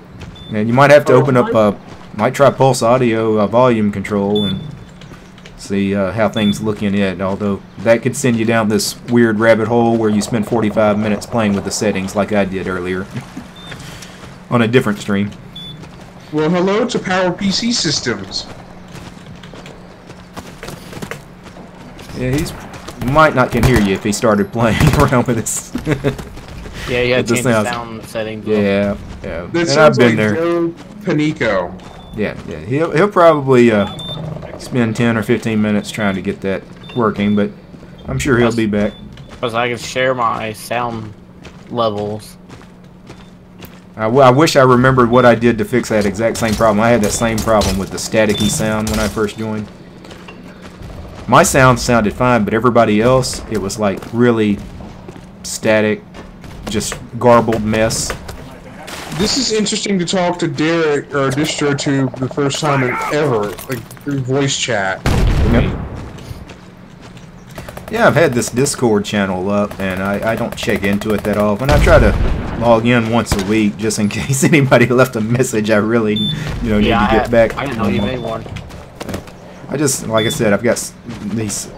And you might have to open up, might try Pulse Audio volume control and see how things look in it. Although that could send you down this weird rabbit hole where you spend 45 minutes playing with the settings, like I did earlier on a different stream. Well, hello to PowerPC Systems. Yeah, he's might not can hear you if he started playing around with this. Yeah, you had to change the sound settings. Yeah. That And sounds I've been like there. Joe Panico. Yeah. He'll probably spend 10 or 15 minutes trying to get that working, but I'm sure he'll be back. Because I can share my sound levels. I wish I remembered what I did to fix that exact same problem. I had that same problem with the staticky sound when I first joined. My sound sounded fine, but everybody else, it was like really static, just garbled mess. This is interesting to talk to Derek or DistroTube the first time ever, like through voice chat. Yep. Yeah, I've had this Discord channel up, and I don't check into it that often. I try to log in once a week just in case anybody left a message I really, need to get back. I didn't know you made one. I just, like I said, I've got these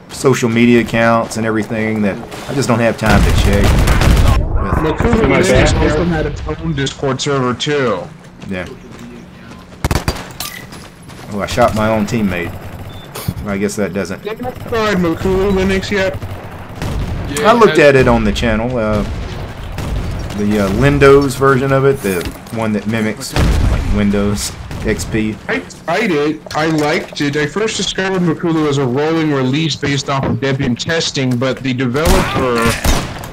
social media accounts and everything that I just don't have time to check. Makulu also had its own Discord server too. Yeah. Oh, I shot my own teammate. I guess that doesn't. Have you tried Makulu Linux yet? Yeah, I looked at it on the channel. The Windows version of it, the one that mimics like Windows XP. I tried it. I liked it. I first discovered Makulu as a rolling release based off of Debian testing, but the developer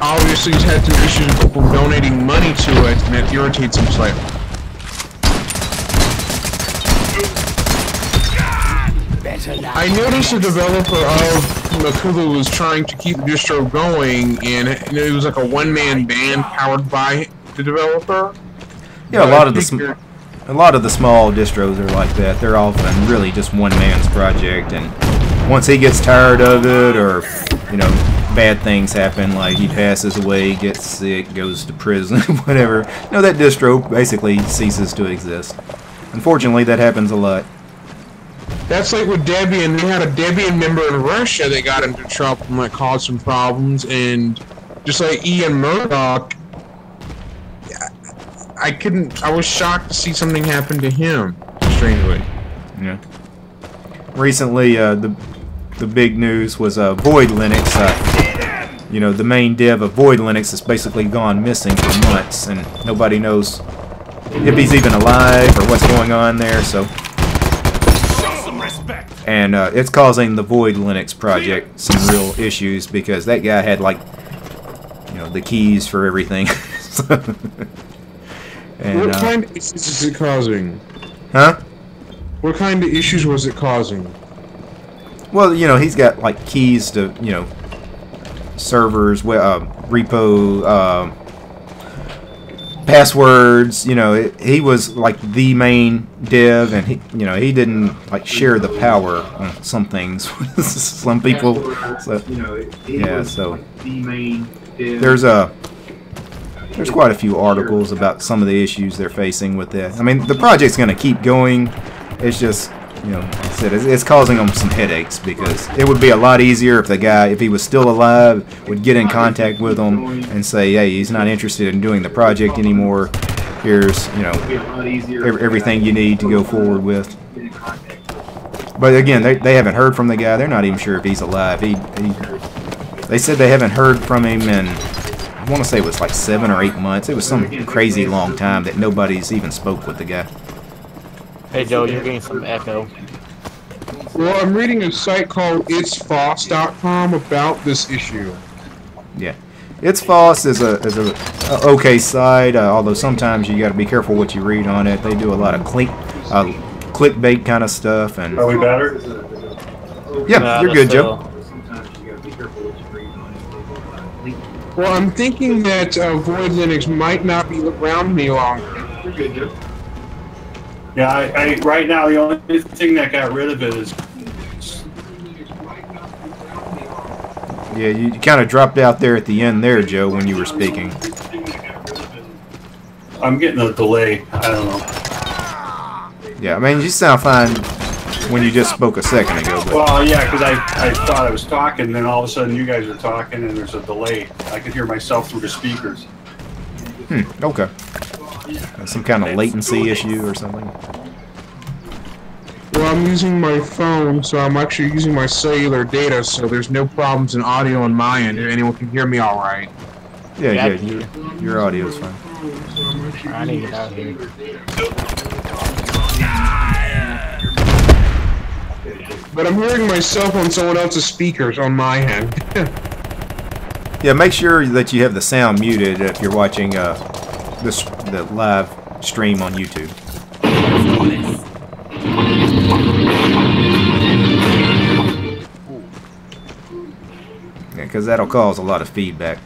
obviously has had some issues with people donating money to it, and it irritates him slightly. I noticed the developer of Makulu was trying to keep the distro going, and it was like a one-man band powered by the developer. Yeah, a lot of the small distros are like that. They're often really just one man's project, and once he gets tired of it, or bad things happen, like he passes away, gets sick, goes to prison, whatever, that distro basically ceases to exist. Unfortunately, that happens a lot. That's like with Debian. They had a Debian member in Russia that got into trouble and that caused some problems, and just like Ian Murdoch, I was shocked to see something happen to him, strangely. Yeah. Recently, the big news was Void Linux. The main dev of Void Linux has basically gone missing for months, and nobody knows if he's even alive or what's going on there. So, and it's causing the Void Linux project some real issues because that guy had the keys for everything. And, what kind of issues is it causing? Huh? What kind of issues was it causing? Well, he's got keys to servers, repo, passwords. He was the main dev, and he didn't share the power on some things. Some people. So, yeah. So there's quite a few articles about some of the issues they're facing with that. I mean, the project's going to keep going. It's just, like I said, it's causing them some headaches because it would be a lot easier if the guy, if he was still alive, would get in contact with them and say, hey, he's not interested in doing the project anymore. Here's, everything you need to go forward with. But again, they haven't heard from the guy. They're not even sure if he's alive. They said they haven't heard from him in, I want to say it was 7 or 8 months. It was some crazy long time that nobody's even spoke with the guy. Hey Joe, you're getting some echo. Well, I'm reading a site called itsfoss.com about this issue. Yeah. It's false is a okay site, although sometimes you got to be careful what you read on it. They do a lot of clickbait kind of stuff. And are we better? Yeah, you're good, Joe. Well, I'm thinking that Void Linux might not be around any longer. You're good, Joe. Yeah, I right now the only thing that got rid of it is. Yeah, you kind of dropped out there at the end there, Joe, when you were speaking. I'm getting a delay. I don't know. Yeah, I mean, you sound fine when you just spoke a second ago. But... Well, yeah, because I thought I was talking, and then all of a sudden you guys are talking, and there's a delay. I could hear myself through the speakers. Okay. Some kind of latency issue or something. Well, I'm using my phone, so I'm actually using my cellular data, so there's no problems in audio on my end. Anyone can hear me all right. Yeah, your audio is fine. I need to get out of here. But I'm hearing myself on someone else's speakers on my end. Yeah, make sure that you have the sound muted if you're watching the live stream on YouTube. Yeah, because that'll cause a lot of feedback.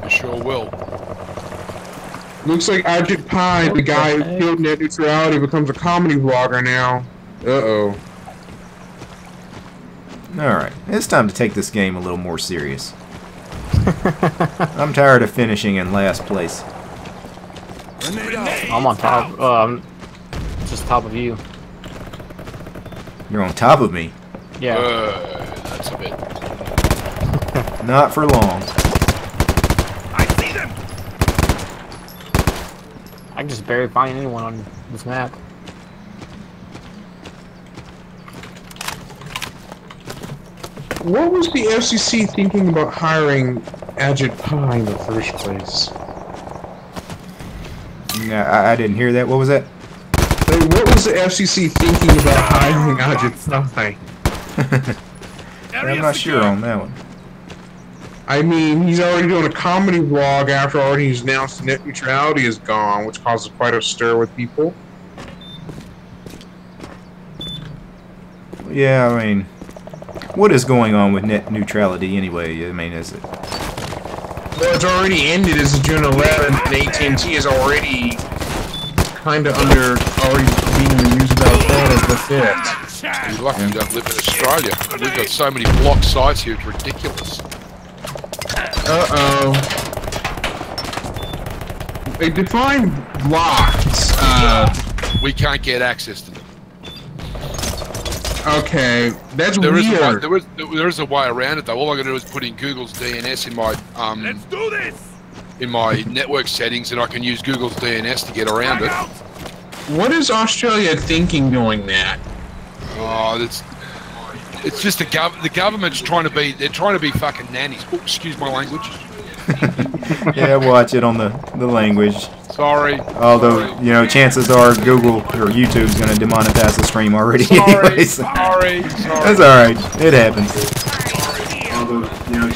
I sure will. Looks like Ajit Pai, the guy who killed net neutrality, becomes a comedy vlogger now. Uh-oh. Alright, it's time to take this game a little more serious. I'm tired of finishing in last place. I'm on top. I'm just top of you. You're on top of me. Yeah. That's a bit. Not for long. I see them. I can just barely find anyone on this map. What was the FCC thinking about hiring Ajit Pai in the first place? Yeah, I didn't hear that. What was that? Like, what was the FCC thinking about hiring Ajit Pai? I'm not sure on that one. I mean, he's already doing a comedy vlog after already he's announced net neutrality is gone, which causes quite a stir with people. Yeah, I mean, what is going on with net neutrality anyway? I mean, is it? Well, it's already ended as of June 11th, and AT&T is already kind of already being used about that as the fit. You're lucky you don't live in Australia. We've got so many blocked sites here, it's ridiculous. Uh-oh. They define blocked. We can't get access to them. Okay, that's There weird. there is a way around it though. All I got to do is put in Google's DNS in my Let's do this. in my network settings, and I can use Google's DNS to get around it. What is Australia thinking doing that? Oh, it's just the government's trying to be fucking nannies. Oh, excuse my language. Yeah, watch it on the language. Sorry. Although, you know, chances are Google or YouTube's going to demonetize the stream already anyway. So. Sorry. That's alright. It happens.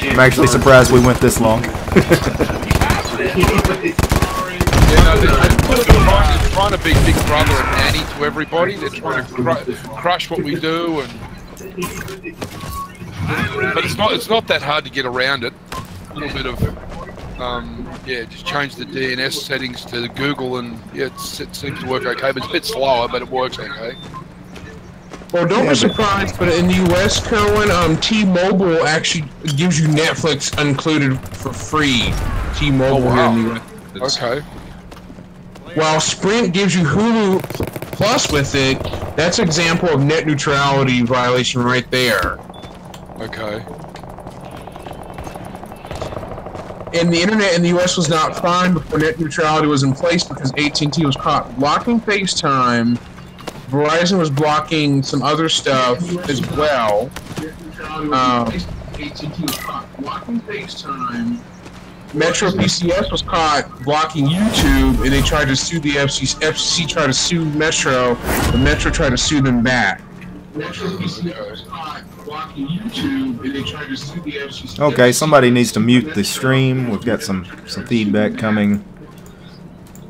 I'm actually surprised we went this long. They're trying to be big brother and nanny to everybody. They're trying to crush what we do, but it's not that hard to get around it. A little bit of just change the DNS settings to Google, and yeah, it seems to work okay. But it's a bit slower, but it works okay. Well, don't be surprised, but in the US, Kerwin, T-Mobile actually gives you Netflix included for free. T-Mobile here in the US. Okay. While Sprint gives you Hulu Plus with it, that's an example of net neutrality violation right there. Okay. And the internet in the US was not fine before net neutrality was in place because AT&T was caught blocking FaceTime. Verizon was blocking some other stuff as well. AT&T was caught blocking FaceTime. Metro PCS was caught blocking YouTube, and they tried to sue the FCC. FCC tried to sue Metro, but Metro tried to sue them back. Okay, somebody needs to mute the stream. We've got some feedback coming.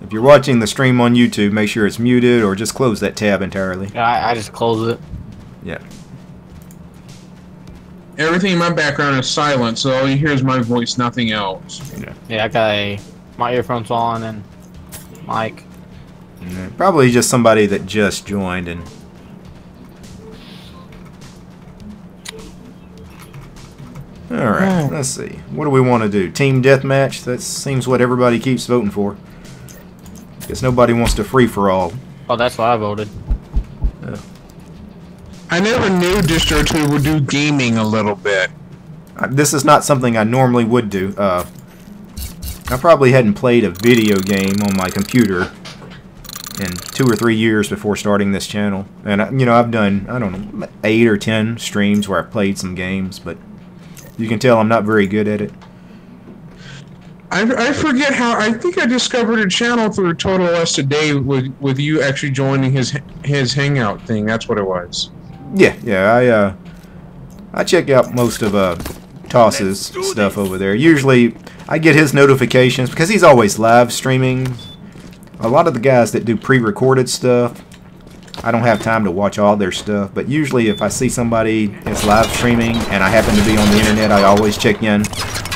If you're watching the stream on YouTube, make sure it's muted or just close that tab entirely. Yeah, I just close it. Yeah. Everything in my background is silent, so all you hear is my voice, nothing else. Yeah, I got my earphones on and mic. Yeah, probably just somebody that just joined and. Alright, let's see. What do we want to do? Team deathmatch? That seems what everybody keeps voting for. Guess nobody wants to free-for-all. Oh, that's why I voted. I never knew DistroTube would do gaming a little bit. This is not something I normally would do. I probably hadn't played a video game on my computer in 2 or 3 years before starting this channel. And, you know, I've done, I don't know, 8 or 10 streams where I've played some games, but you can tell I'm not very good at it. I forget how. I think I discovered a channel through Total Us today with you actually joining his hangout thing. That's what it was. Yeah. I check out most of Toss's stuff over there. Usually, I get his notifications because he's always live streaming. A lot of the guys that do pre-recorded stuff, I don't have time to watch all their stuff. But usually, if I see somebody that's live streaming and I happen to be on the internet, I always check in.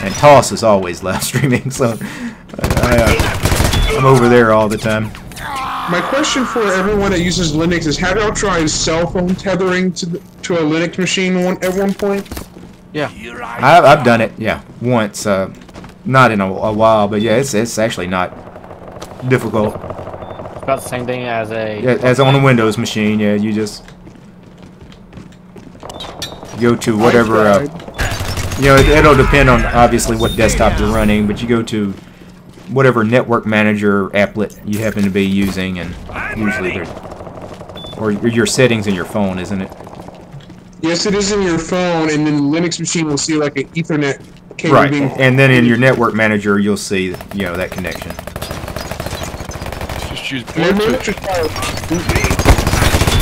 And Toss is always live streaming, so I'm over there all the time. My question for everyone that uses Linux is: have y'all tried cell phone tethering to a Linux machine at one point? Yeah, I've done it. Yeah, once. Not in a while, but yeah, it's actually not difficult. it's about the same thing as on a Windows machine. Yeah, you just go to whatever. You know, it'll depend on obviously what desktop you're running, but you go to whatever network manager applet you happen to be using, and usually there's or your settings in your phone, isn't it? Yes, it is in your phone, and then the Linux machine will see like an Ethernet cable. Right, and then in your network manager, you'll see that connection. Just use Bluetooth.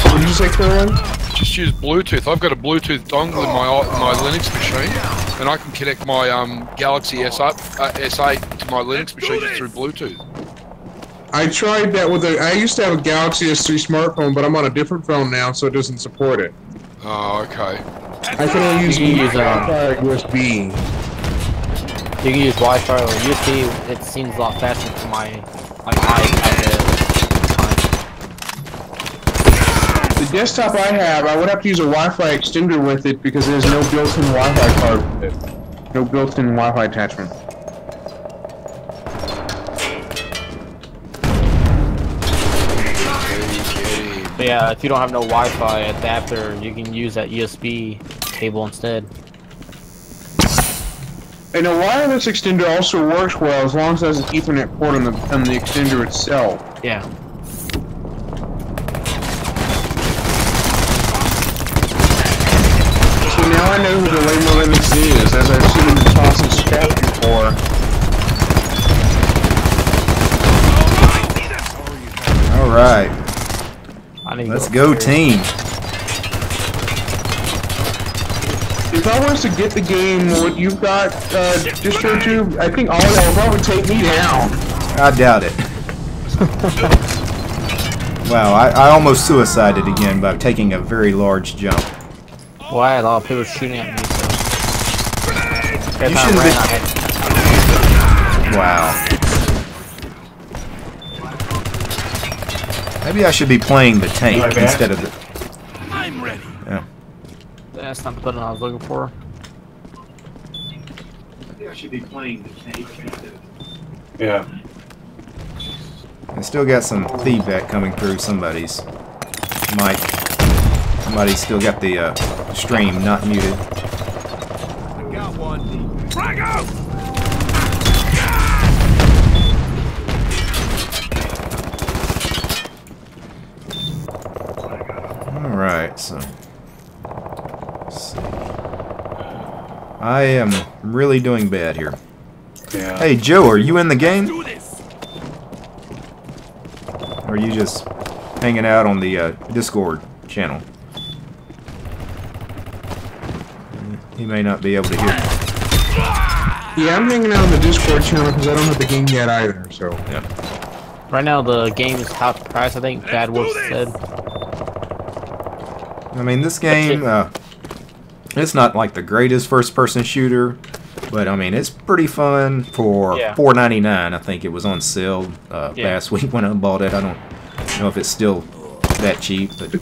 What did you say, Caroline? Just use Bluetooth. I've got a Bluetooth dongle in my Linux machine, and I can connect my Galaxy S8 to my Linux machine just through Bluetooth. I tried that with I used to have a Galaxy S3 smartphone, but I'm on a different phone now, so it doesn't support it. Oh, okay. I can only use Wi-Fi or USB. You can use Wi-Fi or USB. It seems a lot faster for my iPad. The desktop I have, I would have to use a Wi-Fi extender with it because there's no built-in Wi-Fi card with it. No built-in Wi-Fi attachment. But yeah, if you don't have no Wi-Fi adapter, you can use that USB cable instead. And a wireless extender also works well as long as it has an Ethernet port on the extender itself. Yeah. So now I know who the Lame Linux is, as I've seen him in Toss's chat before. Alright. Let's go team. If I was to get the game, what you've got, DistroTube, I think all of that will probably take me down. I doubt it. Wow, I almost suicided again by taking a very large jump. Well, I had a lot of people shooting at me, so... You shouldn't be... Wow. Maybe I should be playing the tank instead of the... I'm ready. Yeah. That's not the button I was looking for. Maybe I should be playing the tank. Yeah. I still got some feedback coming through somebody's mic. Somebody's still got the stream not muted. I got one. Frag out! Alright, so... Let's see. I am really doing bad here. Yeah. Hey, Joe, are you in the game? Do this. Or are you just hanging out on the Discord channel? He may not be able to hear me. Yeah, I'm hanging out on the Discord channel because I don't have the game yet either, so. Yeah. Right now, the game is half price, I think Bad Wolf said. I mean, this game, it's not like the greatest first-person shooter, but I mean, it's pretty fun for $4.99. I think it was on sale last week when I bought it. I don't know if it's still that cheap, but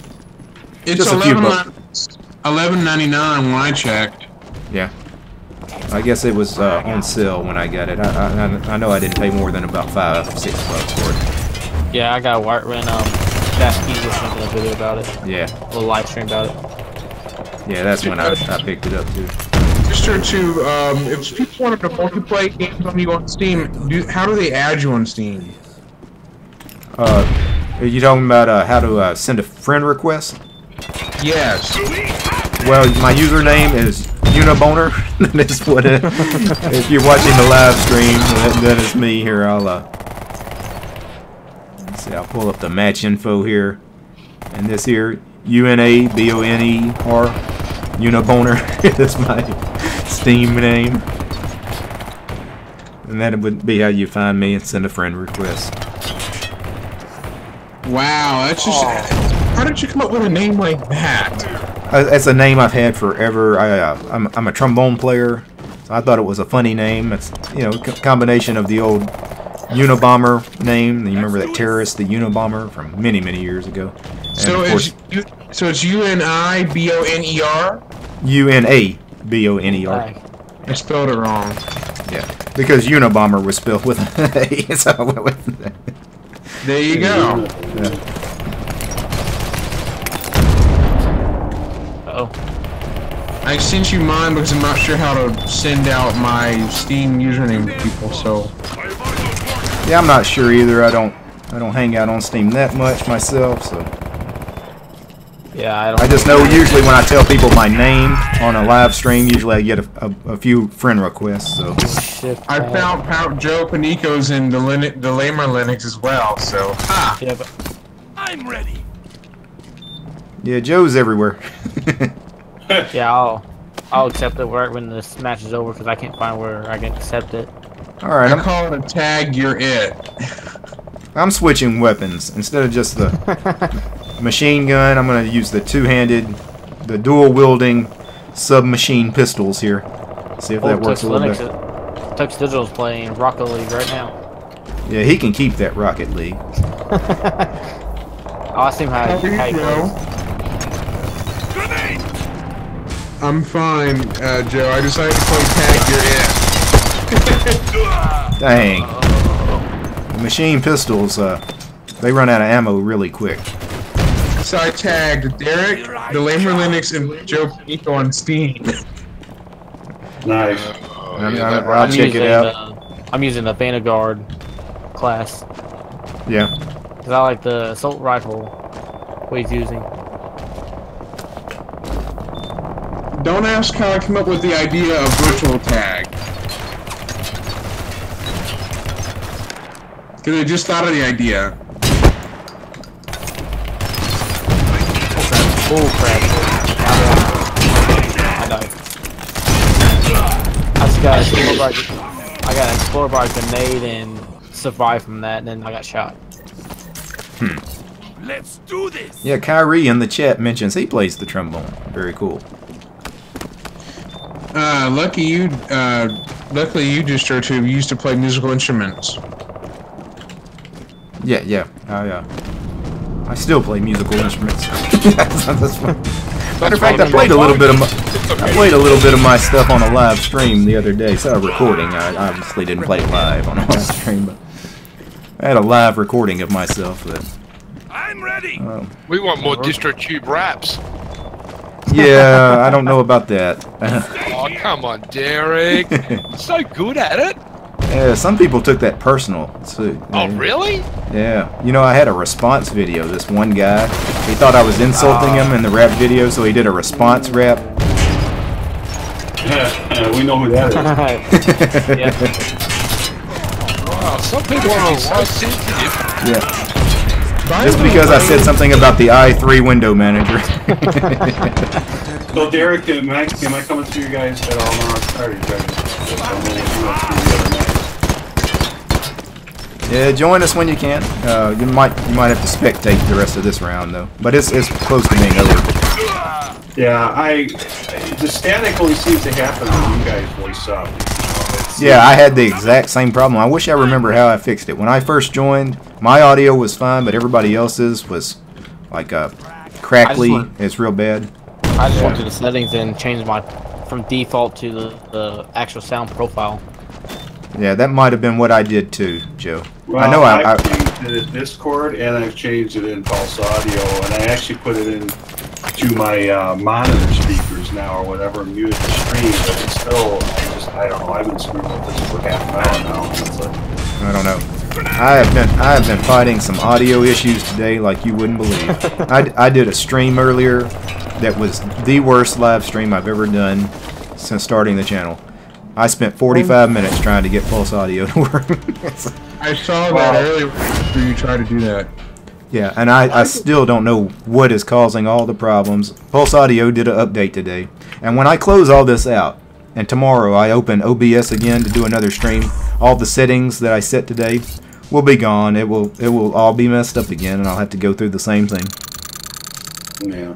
it's just a few bucks. $11.99 when I checked. Yeah. I guess it was on sale when I got it. I know I didn't pay more than about $5, $6 for it. Yeah, I got when Dash Keys was making a video about it. Yeah. A little live stream about it. Yeah, that's when I picked it up too. DistroTube, if people wanted to multiplayer games on you on Steam, how do they add you on Steam? Are you talking about how to send a friend request? Yes. Well, my username is Uniboner. That's what if you're watching the live stream, that is me here. I'll let's see, I'll pull up the match info here. And this here, UNABONER, Uniboner. That's my Steam name. And that would be how you find me and send a friend request. Wow, that's just... How did you come up with a name like that? It's a name I've had forever. I'm a trombone player, so I thought it was a funny name. It's, you know, a combination of the old Unabomber name. You remember that terrorist, the Unabomber, from many, many years ago. And so it's UNIBONER? UNABONER. I spelled it wrong. Yeah, because Unabomber was spelled with an A, so I went with that. There you go. Yeah. I sent you mine because I'm not sure how to send out my Steam username to people, so. Yeah, I'm not sure either. I don't hang out on Steam that much myself, so. Yeah, I just know usually when I tell people my name on a live stream, usually I get a few friend requests. So. I found Joe Panico's in the Lamer Linux as well, so. Ha! Yeah, but I'm ready. Yeah, Joe's everywhere. yeah, I'll accept it when this match is over because I can't find where I can accept it. All right, I'm calling a tag. You're it. I'm switching weapons instead of just the machine gun. I'm going to use the two-handed, the dual-wielding submachine pistols here. See if that works a little bit. Tux Digital's playing Rocket League right now. Yeah, he can keep that Rocket League. Oh, I see how he goes. I'm fine, Joe. I decided to play tag. You're it. Dang. The machine pistols, they run out of ammo really quick. So I tagged Derek, the Lamer Linux, and Joe Panico on Steam. Nice. I'll check it out. I'm using the Vanguard class. Yeah. Because I like the assault rifle what he's using. Don't ask how I came up with the idea of virtual tag. Because I just thought of the idea. Oh crap. I died. I got an explorer by grenade and survived from that, and then I got shot. Let's do this. Yeah, Kyrie in the chat mentions he plays the trombone. Very cool. Luckily you, DistroTube, used to play musical instruments. Yeah. I still play musical instruments. That's fun. Matter of fact, I played a little bit of my stuff on a live stream the other day. So a recording. I obviously didn't play it live on a live stream, but I had a live recording of myself. That I'm ready. We want more DistroTube raps. Yeah, I don't know about that. Oh, come on, Derek. You're so good at it. Yeah, some people took that personal. So, Oh, really? Yeah. You know, I had a response video. This one guy, he thought I was insulting him in the rap video, so he did a response rap. We know who that is. Wow, some people are so sensitive. Yeah. Just because I said something about the i3 window manager. So Derek, am I coming to you guys at all now? I started Yeah, join us when you can. You might have to spectate the rest of this round though, but it's close to being over. Yeah, the static only seems to happen when you guys voice up. Yeah, I had the exact same problem. I wish I remember how I fixed it. When I first joined, my audio was fine, but everybody else's was like crackly. It's real bad. I just went to the settings and changed my from default to the actual sound profile. Yeah, that might have been what I did too, Joe. Well, I know I've changed it in Discord, and I've changed it in Pulse Audio, and I actually put it in to my monitor speakers now, or whatever, and muted the stream, but it's still, I don't know, I've been screwing with this for half an hour now. I don't know. I have been fighting some audio issues today like you wouldn't believe. I did a stream earlier that was the worst live stream I've ever done since starting the channel. I spent 45 minutes trying to get Pulse Audio to work. I saw that earlier after you tried to do that. Yeah, and I still don't know what is causing all the problems. Pulse Audio did an update today, and when I close all this out, and tomorrow I open OBS again to do another stream, all the settings that I set today will be gone. It will all be messed up again, and I'll have to go through the same thing. Yeah.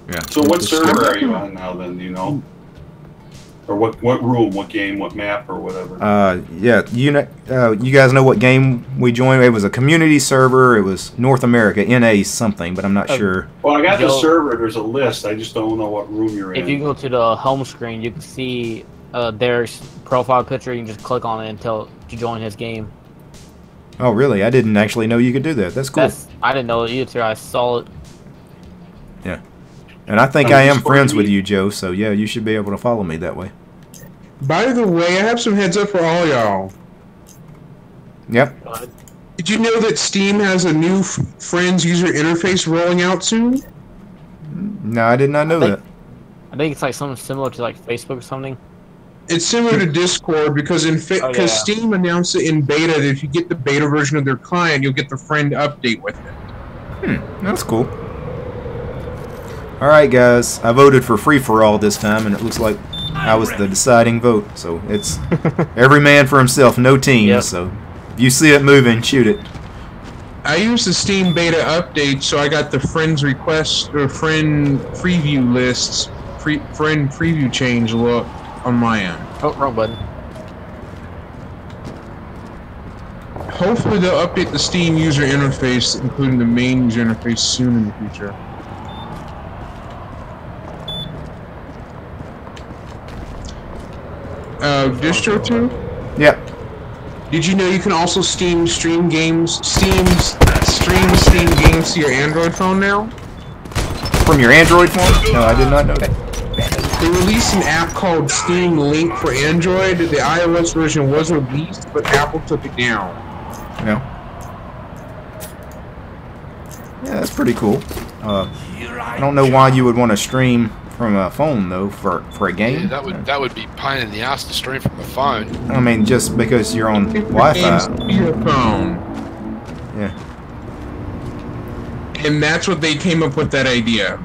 Yeah. So what server are you on now then, do you know? Or what room, what game, what map, or whatever? Yeah, you guys know what game we joined? It was a community server. It was North America, NA something, but I'm not sure. Well, I got the server. There's a list. I just don't know what room you're in. If you go to the home screen, you can see Derek's profile picture. You can just click on it and tell to join his game. Oh, really? I didn't actually know you could do that. That's cool. I didn't know it either. I saw it. Yeah. And I think I am friends with you, Joe, so yeah, you should be able to follow me that way. By the way, I have some heads up for all y'all. Yep. Did you know that Steam has a new Friends user interface rolling out soon? No, I did not know that. I think it's like something similar to like Facebook or something. It's similar to Discord because Steam announced it in beta that if you get the beta version of their client, you'll get the friend update with it. That's cool. Alright guys, I voted for free-for-all this time, and it looks like I was the deciding vote. So it's every man for himself, no teams. So if you see it moving, shoot it. I used the Steam beta update, so I got the friends request or friend preview lists, friend preview change look on my end. Oh, wrong button. Hopefully they'll update the Steam user interface, including the main user interface, soon in the future. DistroTube? Yep. Did you know you can also stream games to your Android phone now? From your Android phone? No, I did not know that. They released an app called Steam Link for Android. The iOS version was released, but Apple took it down. Yeah. Yeah, that's pretty cool. I don't know why you would want to stream from a phone though for a game. Yeah, that would be pain in the ass to stream from the phone. I mean, just because you're on Wi-Fi. Your phone. Yeah. And that's what they came up with that idea.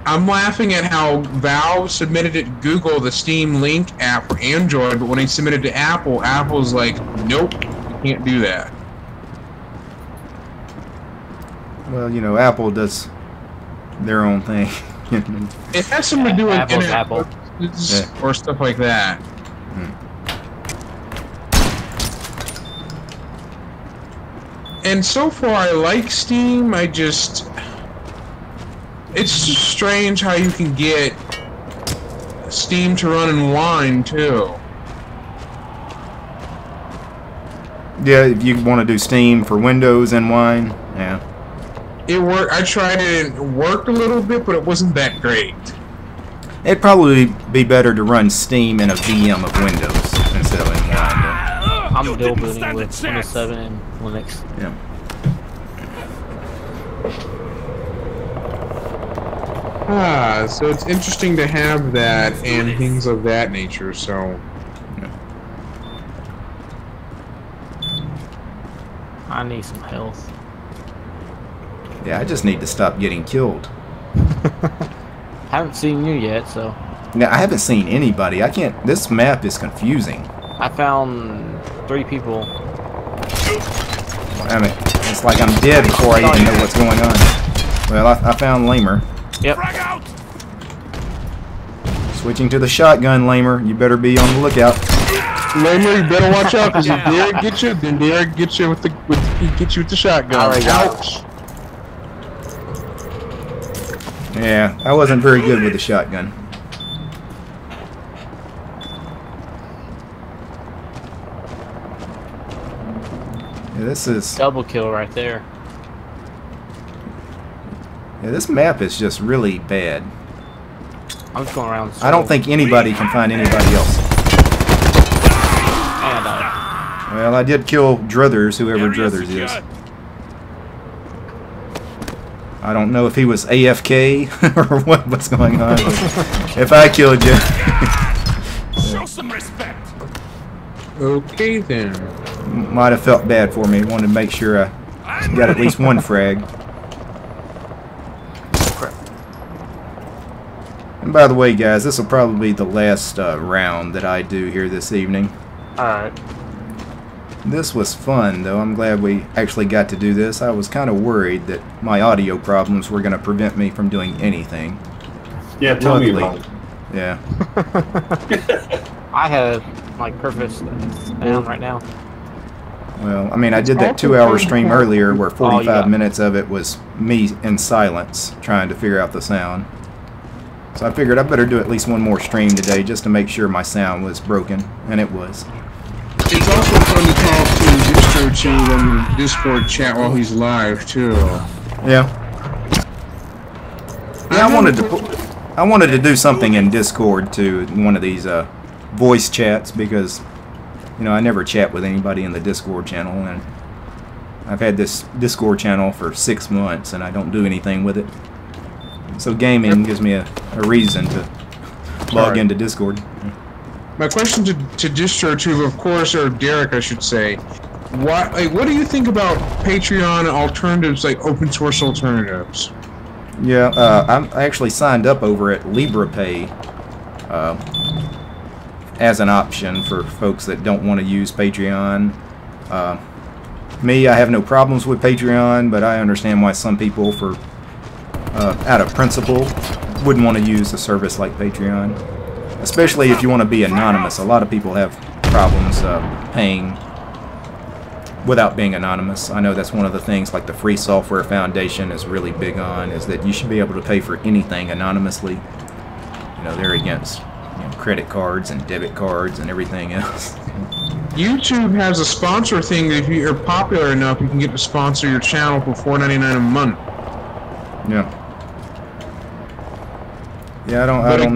I'm laughing at how Valve submitted it to Google, the Steam Link app for Android, but when they submitted it to Apple, Apple's like, nope, you can't do that. Well, you know, Apple does their own thing. It has something to do with Apple. or stuff like that. And so far, I like Steam. It's strange how you can get Steam to run in wine too. Yeah, if you want to do Steam for Windows and Wine, yeah. It worked. I tried it and it worked a little bit, but it wasn't that great. It'd probably be better to run Steam in a VM of Windows instead of in Wine. I'm dual booting with Windows 7 and Linux. Yeah. So it's interesting to have that and things of that nature, so... I need some health. Yeah, I just need to stop getting killed. Haven't seen you yet, so. Yeah, I haven't seen anybody. I can't. This map is confusing. I found 3 people. I mean, it's like I'm dead before I even know what's going on. Well, I found Lamer. Yep. Frag out! Switching to the shotgun, Lamer. You better be on the lookout. Lamer, you better watch out, because if Derek gets you, then Derek gets you with the shotgun. Ouch. Yeah, I wasn't very good with the shotgun. Yeah, this is... Double kill right there. Yeah, this map is just really bad. I'm just going around. I don't think anybody can find anybody else. And I died. Well, I did kill Druthers, whoever Area Druthers is. secured. I don't know if he was AFK or what's going on. If I killed you... Show some respect. Okay, then. Might have felt bad for me. Wanted to make sure I got at least one frag. And by the way, guys, this will probably be the last round that I do here this evening. Alright. This was fun, though. I'm glad we actually got to do this. I was kind of worried that my audio problems were going to prevent me from doing anything. Yeah, tell me Luckily- about it. Yeah. I have like perfect sound right now. Well, I mean, I did that 2-hour stream earlier where 45 yeah. minutes of it was me in silence trying to figure out the sound. So I figured I better do at least one more stream today just to make sure my sound was broken, and it was. It's also fun to talk to DistroTube on the Discord chat while he's live, too. Yeah. Yeah, I wanted to do something in Discord too, one of these voice chats, because you know I never chat with anybody in the Discord channel, and I've had this Discord channel for 6 months and I don't do anything with it. So gaming gives me a reason to log into Discord. My question to DistroTube, of course, or Derek, I should say, what do you think about Patreon alternatives, like open source alternatives? Yeah, I actually signed up over at LibrePay as an option for folks that don't want to use Patreon. Me, I have no problems with Patreon, but I understand why some people, for out of principle, wouldn't want to use a service like Patreon. Especially if you want to be anonymous. A lot of people have problems paying without being anonymous. I know that's one of the things like the Free Software Foundation is really big on, is that you should be able to pay for anything anonymously. You know, they're against credit cards and debit cards and everything else. YouTube has a sponsor thing that if you're popular enough, you can get to sponsor your channel for $4.99 a month. Yeah. Yeah, I don't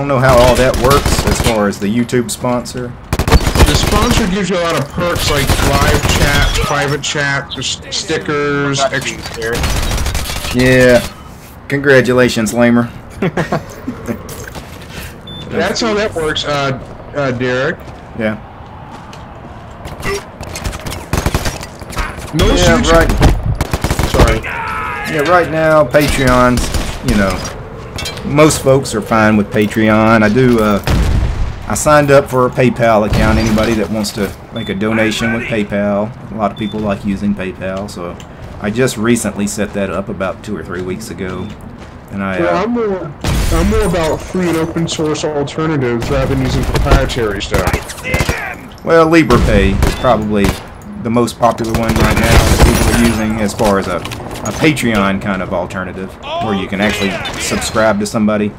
know how all that works as far as the YouTube sponsor. The sponsor gives you a lot of perks like live chat, private chats, or stickers, extra. Yeah. Congratulations, Lamer. That's how that works, Derek. Yeah. Most Yeah, YouTube- right. Sorry. Yeah, right now, Patreon's, most folks are fine with Patreon. I signed up for a PayPal account. Anybody that wants to make a donation with PayPal. A lot of people like using PayPal, so I just recently set that up about 2 or 3 weeks ago. And I'm more about free and open source alternatives rather than using proprietary stuff. well, LibrePay is probably the most popular one right now that people are using as far as a Patreon kind of alternative, where you can actually subscribe to somebody.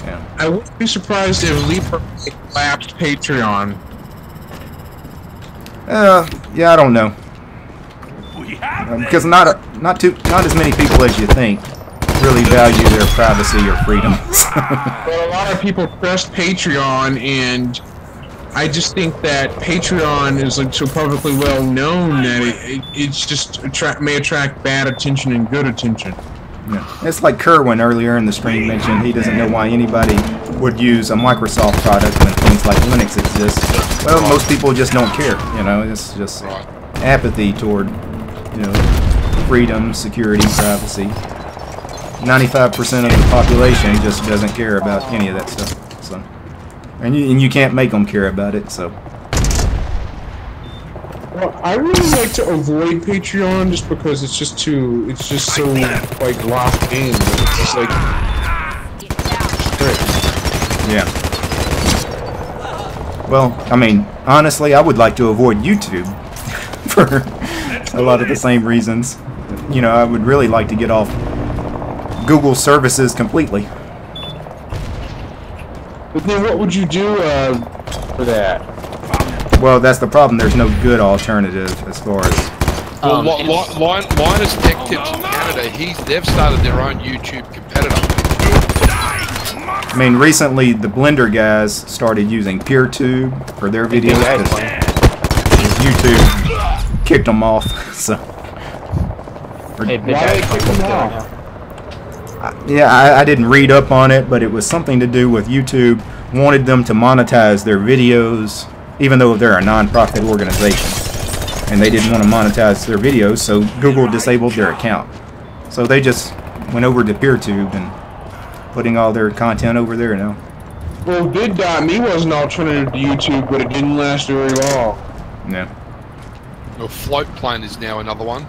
Yeah. I wouldn't be surprised if LibrePay collapsed Patreon. Yeah, I don't know, because not as many people as you think really value their privacy or freedoms. But a lot of people trust Patreon, and I just think that Patreon is like so publicly well known that it's just may attract bad attention and good attention. Yeah. It's like Kerwin earlier in the stream mentioned he doesn't know why anybody would use a Microsoft product when things like Linux exist. Well, most people just don't care. It's just apathy toward You know, freedom, security, privacy. 95% of the population just doesn't care about any of that stuff. So, and you can't make them care about it. So. Well, I really like to avoid Patreon just because it's just so like locked in. It's just like strict. Yeah. Well, I mean, honestly, I would like to avoid YouTube for a lot of the same reasons. You know, I would really like to get off Google services completely. But then what would you do for that? Well, that's the problem. There's no good alternative as far as... Well, Linus Tech Tips in Canada, they've started their own YouTube competitor. I mean, recently the Blender guys started using PeerTube for their videos because YouTube kicked them off. So, Hey, Big Daddy kicked them off. Yeah, I didn't read up on it, but it was something to do with YouTube wanted them to monetize their videos, even though they're a non-profit organization, and they didn't want to monetize their videos, so Google disabled their account. So they just went over to PeerTube and putting all their content over there now. Well, Vid.me was an alternative to YouTube, but it didn't last very long. No. Well, Floatplane is now another one.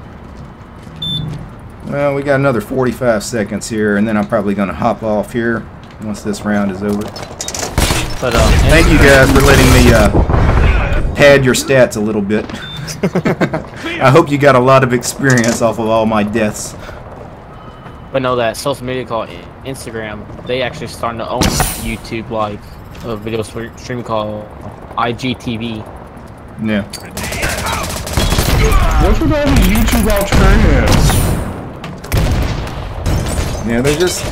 Well, we got another 45 seconds here, and then I'm probably going to hop off here once this round is over. But thank you guys for letting me pad your stats a little bit. I hope you got a lot of experience off of all my deaths. But no, that social media called Instagram, they actually starting to own YouTube, like a video stream called IGTV. Yeah. What's with all these YouTube alternatives? Yeah,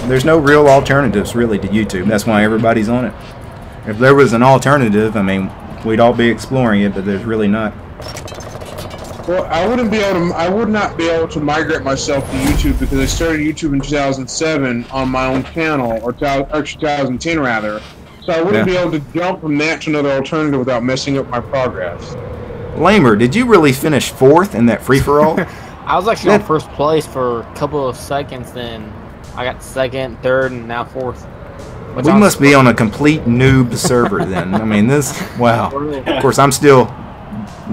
there's no real alternatives really to YouTube. That's why everybody's on it. If there was an alternative, I mean, we'd all be exploring it, but there's really not. Well, I would not be able to migrate myself to YouTube because I started YouTube in 2007 on my own channel, or 2010 rather. So I wouldn't be able to jump from that to another alternative without messing up my progress. Lamer, did you really finish 4th in that free-for-all? I was actually on 1st place for a couple of seconds, then I got 2nd, 3rd, and now 4th. We must be on a complete noob server then. I mean, wow. Of course, I'm still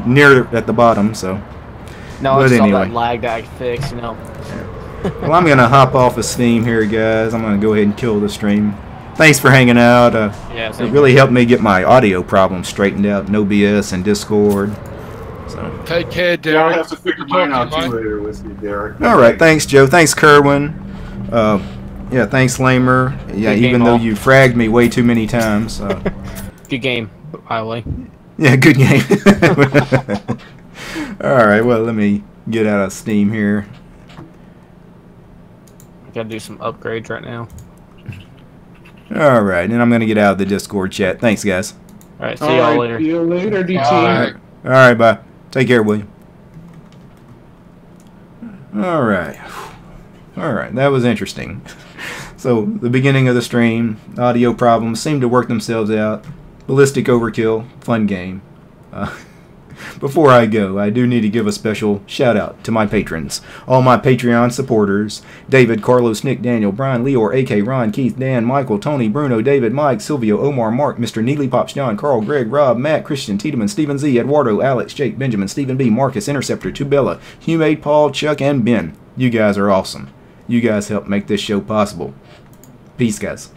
near at the bottom, so. No, it's all that lag that I fixed, you know. Well, I'm going to hop off of Steam here, guys. I'm going to go ahead and kill the stream. Thanks for hanging out. It really helped me get my audio problems straightened out. No BS and Discord. So. Take care, Derek. I'll have to figure mine out too later with you, Derek. All right, thanks, Joe. Thanks, Kerwin. Yeah, thanks, Lamer. Yeah, even though you fragged me way too many times. Good game, by the way. Yeah, good game. All right, well, let me get out of Steam here. Gotta do some upgrades right now. All right, and I'm gonna get out of the Discord chat. Thanks, guys. All right, see y'all later. See you later, DT. All right, bye. Take care, William. All right. All right, that was interesting. So, the beginning of the stream, audio problems seem to work themselves out. Ballistic Overkill, fun game. Before I go, I do need to give a special shout out to my patrons. All my Patreon supporters: David, Carlos, Nick, Daniel, Brian, Leor, AK, Ron, Keith, Dan, Michael, Tony, Bruno, David, Mike, Silvio, Omar, Mark, Mr. Neely, Pops, John, Carl, Greg, Rob, Matt, Christian, Tiedemann, Stephen Z, Eduardo, Alex, Jake, Benjamin, Stephen B, Marcus, Interceptor, Tubella, Humade, Paul, Chuck, and Ben. You guys are awesome. You guys help make this show possible. Peace, guys.